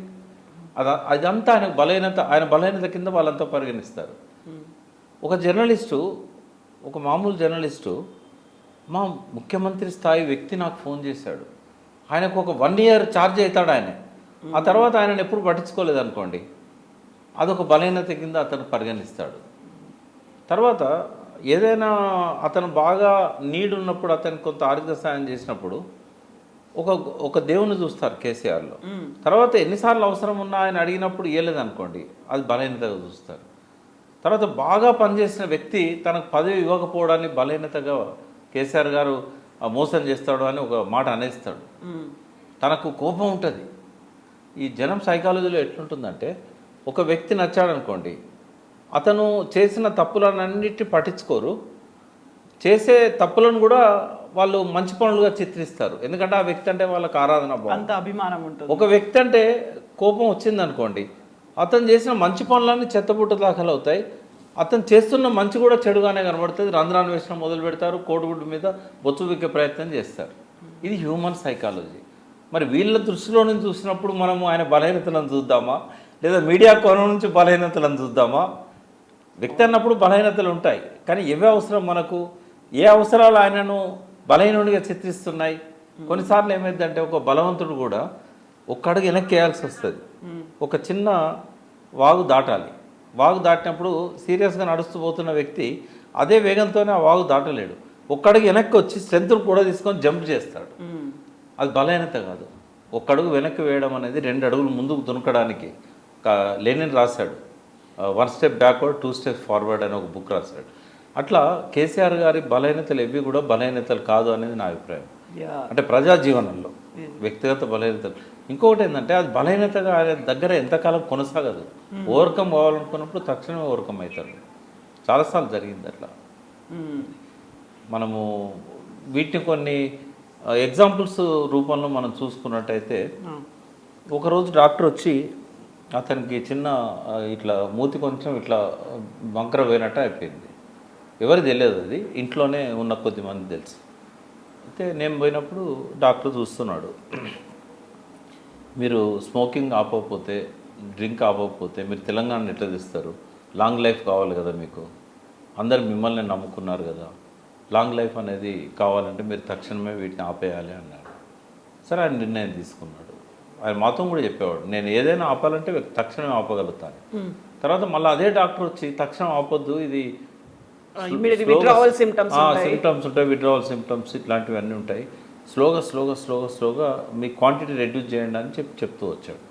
S3: అదంతా ఆయనకు బలహీనత, ఆయన బలహీనత కింద వాళ్ళంతా పరిగణిస్తారు. ఒక జర్నలిస్టు, ఒక మామూలు జర్నలిస్టు, మా ముఖ్యమంత్రి స్థాయి వ్యక్తి నాకు ఫోన్ చేశాడు, ఆయనకు ఒక 1 year ఛార్జ్ అవుతాడు ఆయన, ఆ తర్వాత ఆయనను ఎప్పుడు పట్టించుకోలేదు అనుకోండి, అదొక బలహీనత కింద అతను పరిగణిస్తాడు. తర్వాత ఏదైనా అతను బాగా నీడ్ ఉన్నప్పుడు, అతను కొంత ఆర్థిక సాయం చేసినప్పుడు ఒక దేవుని చూస్తారు కేసీఆర్లో. తర్వాత ఎన్నిసార్లు అవసరం ఉన్నా ఆయన అడిగినప్పుడు ఇవ్వలేదనుకోండి, అది బలహీనతగా చూస్తారు. తర్వాత బాగా పనిచేసిన వ్యక్తి తనకు పదవి ఇవ్వకపోవడాన్ని బలహీనతగా కేసీఆర్ గారు మోసం చేస్తాడు అని ఒక మాట అనేస్తాడు. తనకు కోపం ఉంటుంది. ఈ జనం సైకాలజీలో ఎట్లుంటుందంటే, ఒక వ్యక్తి నచ్చాడనుకోండి, అతను చేసిన తప్పులన్నిటి పట్టించుకోరు, చేసే తప్పులను కూడా వాళ్ళు మంచి పనులుగా చిత్రిస్తారు. ఎందుకంటే ఆ వ్యక్తి అంటే వాళ్ళకి ఆరాధన,
S2: అంత అభిమానం ఉంటుంది.
S3: ఒక వ్యక్తి అంటే కోపం వచ్చిందనుకోండి, అతను చేసిన మంచి పనులన్నీ చెత్తబుట్ట దాఖలు అవుతాయి, అతను చేస్తున్న మంచి కూడా చెడుగానే కనబడుతుంది, రంధ్రాన్వేషణ మొదలు పెడతారు, కోడిగుడ్డు మీద బొచ్చు విక్కే ప్రయత్నం చేస్తారు. ఇది హ్యూమన్ సైకాలజీ. మరి వీళ్ళ దృష్టిలో నుంచి చూసినప్పుడు మనము ఆయన బలహీనతలను చూద్దామా, లేదా మీడియా కోణం నుంచి బలహీనతలను చూద్దామా? వ్యక్తి అన్నప్పుడు బలహీనతలు ఉంటాయి, కానీ ఏవే అవసరం మనకు, ఏ అవసరాలు ఆయనను బలహీనుడిగా చిత్రిస్తున్నాయి. కొన్నిసార్లు ఏమైందంటే, ఒక బలవంతుడు కూడా ఒక్క అడుగు వెనక్కి వేయాల్సి వస్తుంది. ఒక చిన్న వాగు దాటాలి, వాగు దాటినప్పుడు సీరియస్గా నడుస్తూ పోతున్న వ్యక్తి అదే వేగంతోనే ఆ వాగు దాటలేడు. ఒక్కడికి వెనక్కి వచ్చి స్ట్రెంత్ కూడా తీసుకొని జంప్ చేస్తాడు. అది బలహీనత కాదు. ఒక్కడుగు వెనక్కి వేయడం అనేది 2 అడుగులు ముందుకు దునకడానికి. లెనిన్ రాశాడు, 1 స్టెప్ బ్యాక్వర్డ్ 2 స్టెప్స్ ఫార్వర్డ్ అని ఒక బుక్ రాశాడు. అట్లా కేసీఆర్ గారి బలహీనతలు ఎవి కూడా బలహీనతలు కాదు అనేది నా అభిప్రాయం. అంటే ప్రజా జీవనంలో వ్యక్తిగత బలహీనతలు. ఇంకొకటి ఏంటంటే అది బలహీనతగా ఆయన దగ్గర ఎంతకాలం కొనసాగదు. ఓవర్కమ్ కావాలనుకున్నప్పుడు తక్షణమే ఓవర్కమ్ అవుతారు. చాలాసార్లు జరిగింది అట్లా. మనము వీటిని కొన్ని ఎగ్జాంపుల్స్ రూపంలో మనం చూసుకున్నట్టయితే, ఒకరోజు డాక్టర్ వచ్చి అతనికి చిన్న ఇట్లా మూతి కొంచెం ఇట్లా వంకర పోయినట్టు అయిపోయింది. ఎవరు తెలియదు, అది ఇంట్లోనే ఉన్న కొద్దిమంది తెలుసు. అయితే నేను పోయినప్పుడు డాక్టర్ చూస్తున్నాడు, మీరు స్మోకింగ్ ఆపకపోతే, డ్రింక్ ఆపకపోతే మీరు తెలంగాణ ఎట్లా తెస్తారు? లాంగ్ లైఫ్ కావాలి కదా మీకు, అందరు మిమ్మల్ని నమ్ముకున్నారు కదా, లాంగ్ లైఫ్ అనేది కావాలంటే మీరు తక్షణమే వీటిని ఆపేయాలి అన్నాడు. సరే, ఆయన నిర్ణయం తీసుకున్నాడు. ఆయన మాతో కూడా చెప్పేవాడు, నేను ఏదైనా ఆపాలంటే తక్షణమే ఆపగలుగుతాను. తర్వాత మళ్ళీ అదే డాక్టర్ వచ్చి తక్షణం ఆపొద్దు, ఇది సిమ్టమ్స్ ఉంటాయి, విత్డ్రావల్ సిమ్టమ్స్ ఇట్లాంటివన్నీ ఉంటాయి, స్లోగా మీ క్వాంటిటీ రెడ్యూస్ చేయండి అని చెప్తూ వచ్చాడు.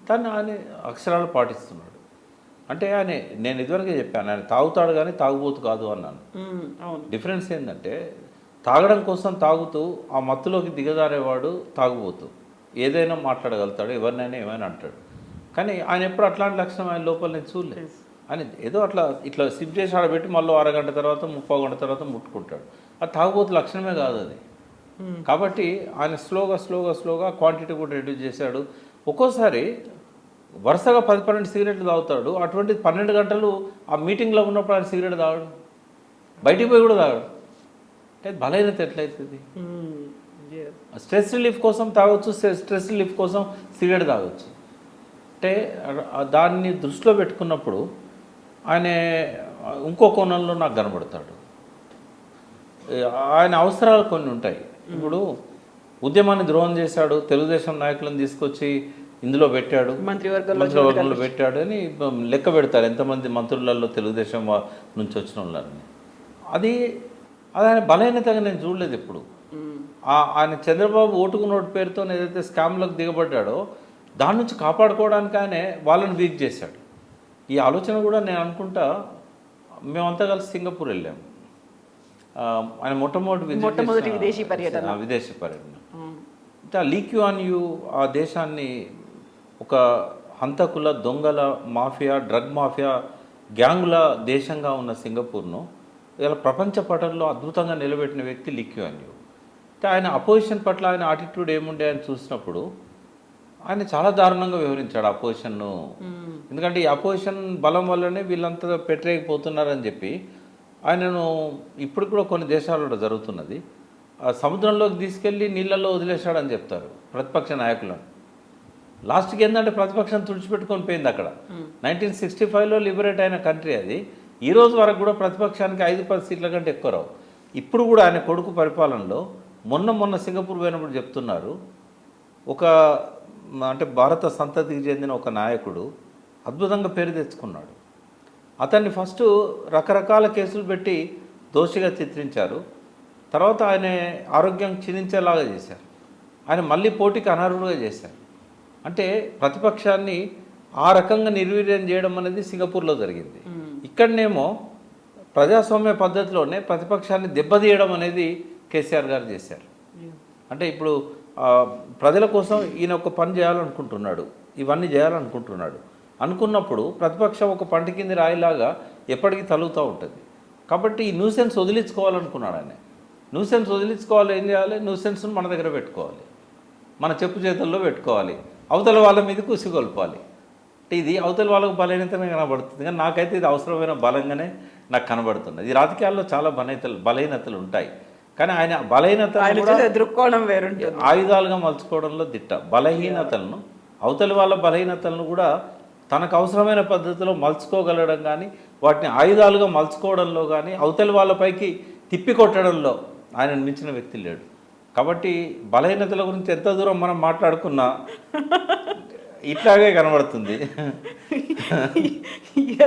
S3: దాన్ని ఆయన అక్షరాలు పాటిస్తున్నాడు. అంటే ఆయన, నేను ఇదివరకే చెప్పాను, ఆయన తాగుతాడు కానీ తాగుబోతు కాదు అన్నాను. డిఫరెన్స్ ఏంటంటే, తాగడం కోసం తాగుతూ ఆ మత్తులోకి దిగజారేవాడు తాగుబోతు, ఏదైనా మాట్లాడగలుగుతాడు, ఎవరినైనా ఏమైనా అంటాడు. కానీ ఆయన ఎప్పుడు అట్లాంటి లక్షణం ఆయన లోపల నేను చూడలేదు. ఆయన ఏదో ఇట్లా సిప్ చేసి ఆడబెట్టి మళ్ళీ అరగంట తర్వాత 30 గంట తర్వాత ముట్టుకుంటాడు. అది తాగుబోతు లక్షణమే కాదు అది. కాబట్టి ఆయన స్లోగా క్వాంటిటీ కూడా రెడ్యూస్ చేశాడు. ఒక్కోసారి వరుసగా 10-12 సిగరెట్లు తాగుతాడు. అటువంటి 12 గంటలు ఆ మీటింగ్లో ఉన్నప్పుడు ఆయన సిగరెట్ తాగాడు, బయటికి పోయి కూడా తాగాడు. అంటే బలహీనత ఎట్లయితుంది? స్ట్రెస్ రిలీఫ్ కోసం తాగొచ్చు, స్ట్రెస్ రిలీఫ్ కోసం సిగరెట్ తాగొచ్చు. అంటే దాన్ని దృష్టిలో పెట్టుకున్నప్పుడు ఆయన ఇంకో కోణంలో నాకు కనబడతాడు. ఆయన అవసరాలు కొన్ని ఉంటాయి. ఇప్పుడు ఉద్యమాన్ని ద్రోహం చేశాడు, తెలుగుదేశం నాయకులను తీసుకొచ్చి ఇందులో పెట్టాడు, మంత్రివర్గంలో పెట్టాడు అని లెక్క పెడతారు ఎంతమంది మంత్రులలో తెలుగుదేశం నుంచి వచ్చిన వాళ్ళని. అది ఆయన బలహీనతగా నేను చూడలేదు ఎప్పుడు. ఆయన చంద్రబాబు ఓటుకు నోటు పేరుతో ఏదైతే స్కామ్లకు దిగబడ్డాడో దాని నుంచి కాపాడుకోవడానికి ఆయన వాళ్ళని వీక్ చేశాడు. ఈ ఆలోచన కూడా నేను అనుకుంటా, మేమంతా కలిసి సింగపూర్ వెళ్ళాము. ఆయన మొట్టమొదటి విదేశీ పర్యటన. అంటే లీ క్వాన్ యూ ఆ దేశాన్ని ఒక హంతకుల, దొంగల మాఫియా, డ్రగ్ మాఫియా గ్యాంగుల దేశంగా ఉన్న సింగపూర్ను ఇలా ప్రపంచ పటంలో అద్భుతంగా నిలబెట్టిన వ్యక్తి లీ క్వాన్ యూ. అంటే ఆయన అపోజిషన్ పట్ల ఆయన యాటిట్యూడ్ ఏముండే అని చూసినప్పుడు ఆయన చాలా దారుణంగా వ్యవహరించాడు అపోజిషన్ను. ఎందుకంటే ఈ అపోజిషన్ బలం వల్లనే వీళ్ళంతా పెట్టలేకపోతున్నారని చెప్పి ఆయనను ఇప్పుడు కూడా కొన్ని దేశాలలో జరుగుతున్నది, సముద్రంలోకి తీసుకెళ్ళి నీళ్ళల్లో వదిలేశాడని చెప్తారు ప్రతిపక్ష నాయకులను. లాస్ట్కి ఏంటంటే ప్రతిపక్షం తుడిచిపెట్టుకొని పోయింది అక్కడ. 1965లో లిబరేట్ అయిన కంట్రీ అది. ఈ రోజు వరకు కూడా ప్రతిపక్షానికి 5-10 సీట్ల కంటే ఎక్కువ రావు. ఇప్పుడు కూడా ఆయన కొడుకు పరిపాలనలో మొన్న సింగపూర్ పోయినప్పుడు చెప్తున్నారు, అంటే భారత సంతతికి చెందిన ఒక నాయకుడు అద్భుతంగా పేరు తెచ్చుకున్నాడు. అతన్ని ఫస్ట్ రకరకాల కేసులు పెట్టి దోషిగా చిత్రించారు, తర్వాత ఆయన ఆరోగ్యం క్షీణించేలాగా చేశారు, ఆయన మళ్ళీ పోటీకి అనర్హుడుగా చేశారు. అంటే ప్రతిపక్షాన్ని ఆ రకంగా నిర్వీర్యం చేయడం అనేది సింగపూర్లో జరిగింది. ఇక్కడనేమో ప్రజాస్వామ్య పద్ధతిలోనే ప్రతిపక్షాన్ని దెబ్బతీయడం అనేది కేసీఆర్ గారు చేశారు. అంటే ఇప్పుడు ప్రజల కోసం ఈయన ఒక పని చేయాలనుకుంటున్నాడు, ఇవన్నీ చేయాలనుకుంటున్నాడు. అనుకున్నప్పుడు ప్రతిపక్షం ఒక పంట కింది రాయిలాగా ఎప్పటికీ తలుగుతూ ఉంటుంది. కాబట్టి ఈ న్యూసెన్స్ వదిలించుకోవాలనుకున్నాడు ఆయన. న్యూసెన్స్ వదిలించుకోవాలి, ఏం చేయాలి? న్యూసెన్స్ను మన దగ్గర పెట్టుకోవాలి, మన చెప్పు చేతుల్లో పెట్టుకోవాలి, అవతల వాళ్ళ మీద కుసిగొల్పాలి. అంటే ఇది అవతల వాళ్ళకు బలహీనతనే కనబడుతుంది, కానీ నాకైతే ఇది అవసరమైన బలంగానే నాకు కనబడుతుంది. ఈ రాజకీయాల్లో చాలా బలహీనతలు ఉంటాయి, కానీ ఆయన బలహీనత
S2: దృక్కోణం వేరుంటుంది,
S3: ఆయుధాలుగా మలుచుకోవడంలో దిట్ట. బలహీనతలను, అవతలి వాళ్ళ బలహీనతలను కూడా తనకు అవసరమైన పద్ధతిలో మలుచుకోగలడం కానీ, వాటిని ఆయుధాలుగా మలుచుకోవడంలో కానీ, అవతలి వాళ్ళపైకి తిప్పికొట్టడంలో ఆయనను మించిన వ్యక్తి లేడు. కాబట్టి బలహీనతల గురించి ఎంత దూరం మనం మాట్లాడుకున్నా
S2: ఇట్లాగే కనబడుతుంది.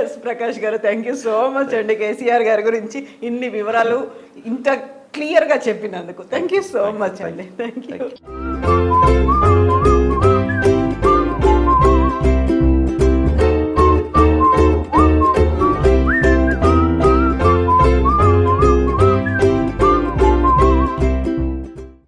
S2: ఎస్ ప్రకాష్ గారు, థ్యాంక్ యూ సో మచ్ అండి కేసీఆర్ గారి గురించి ఇన్ని వివరాలు ఇంత క్లియర్గా చెప్పినందుకు. థ్యాంక్ యూ సో మచ్ అండి. Thank you.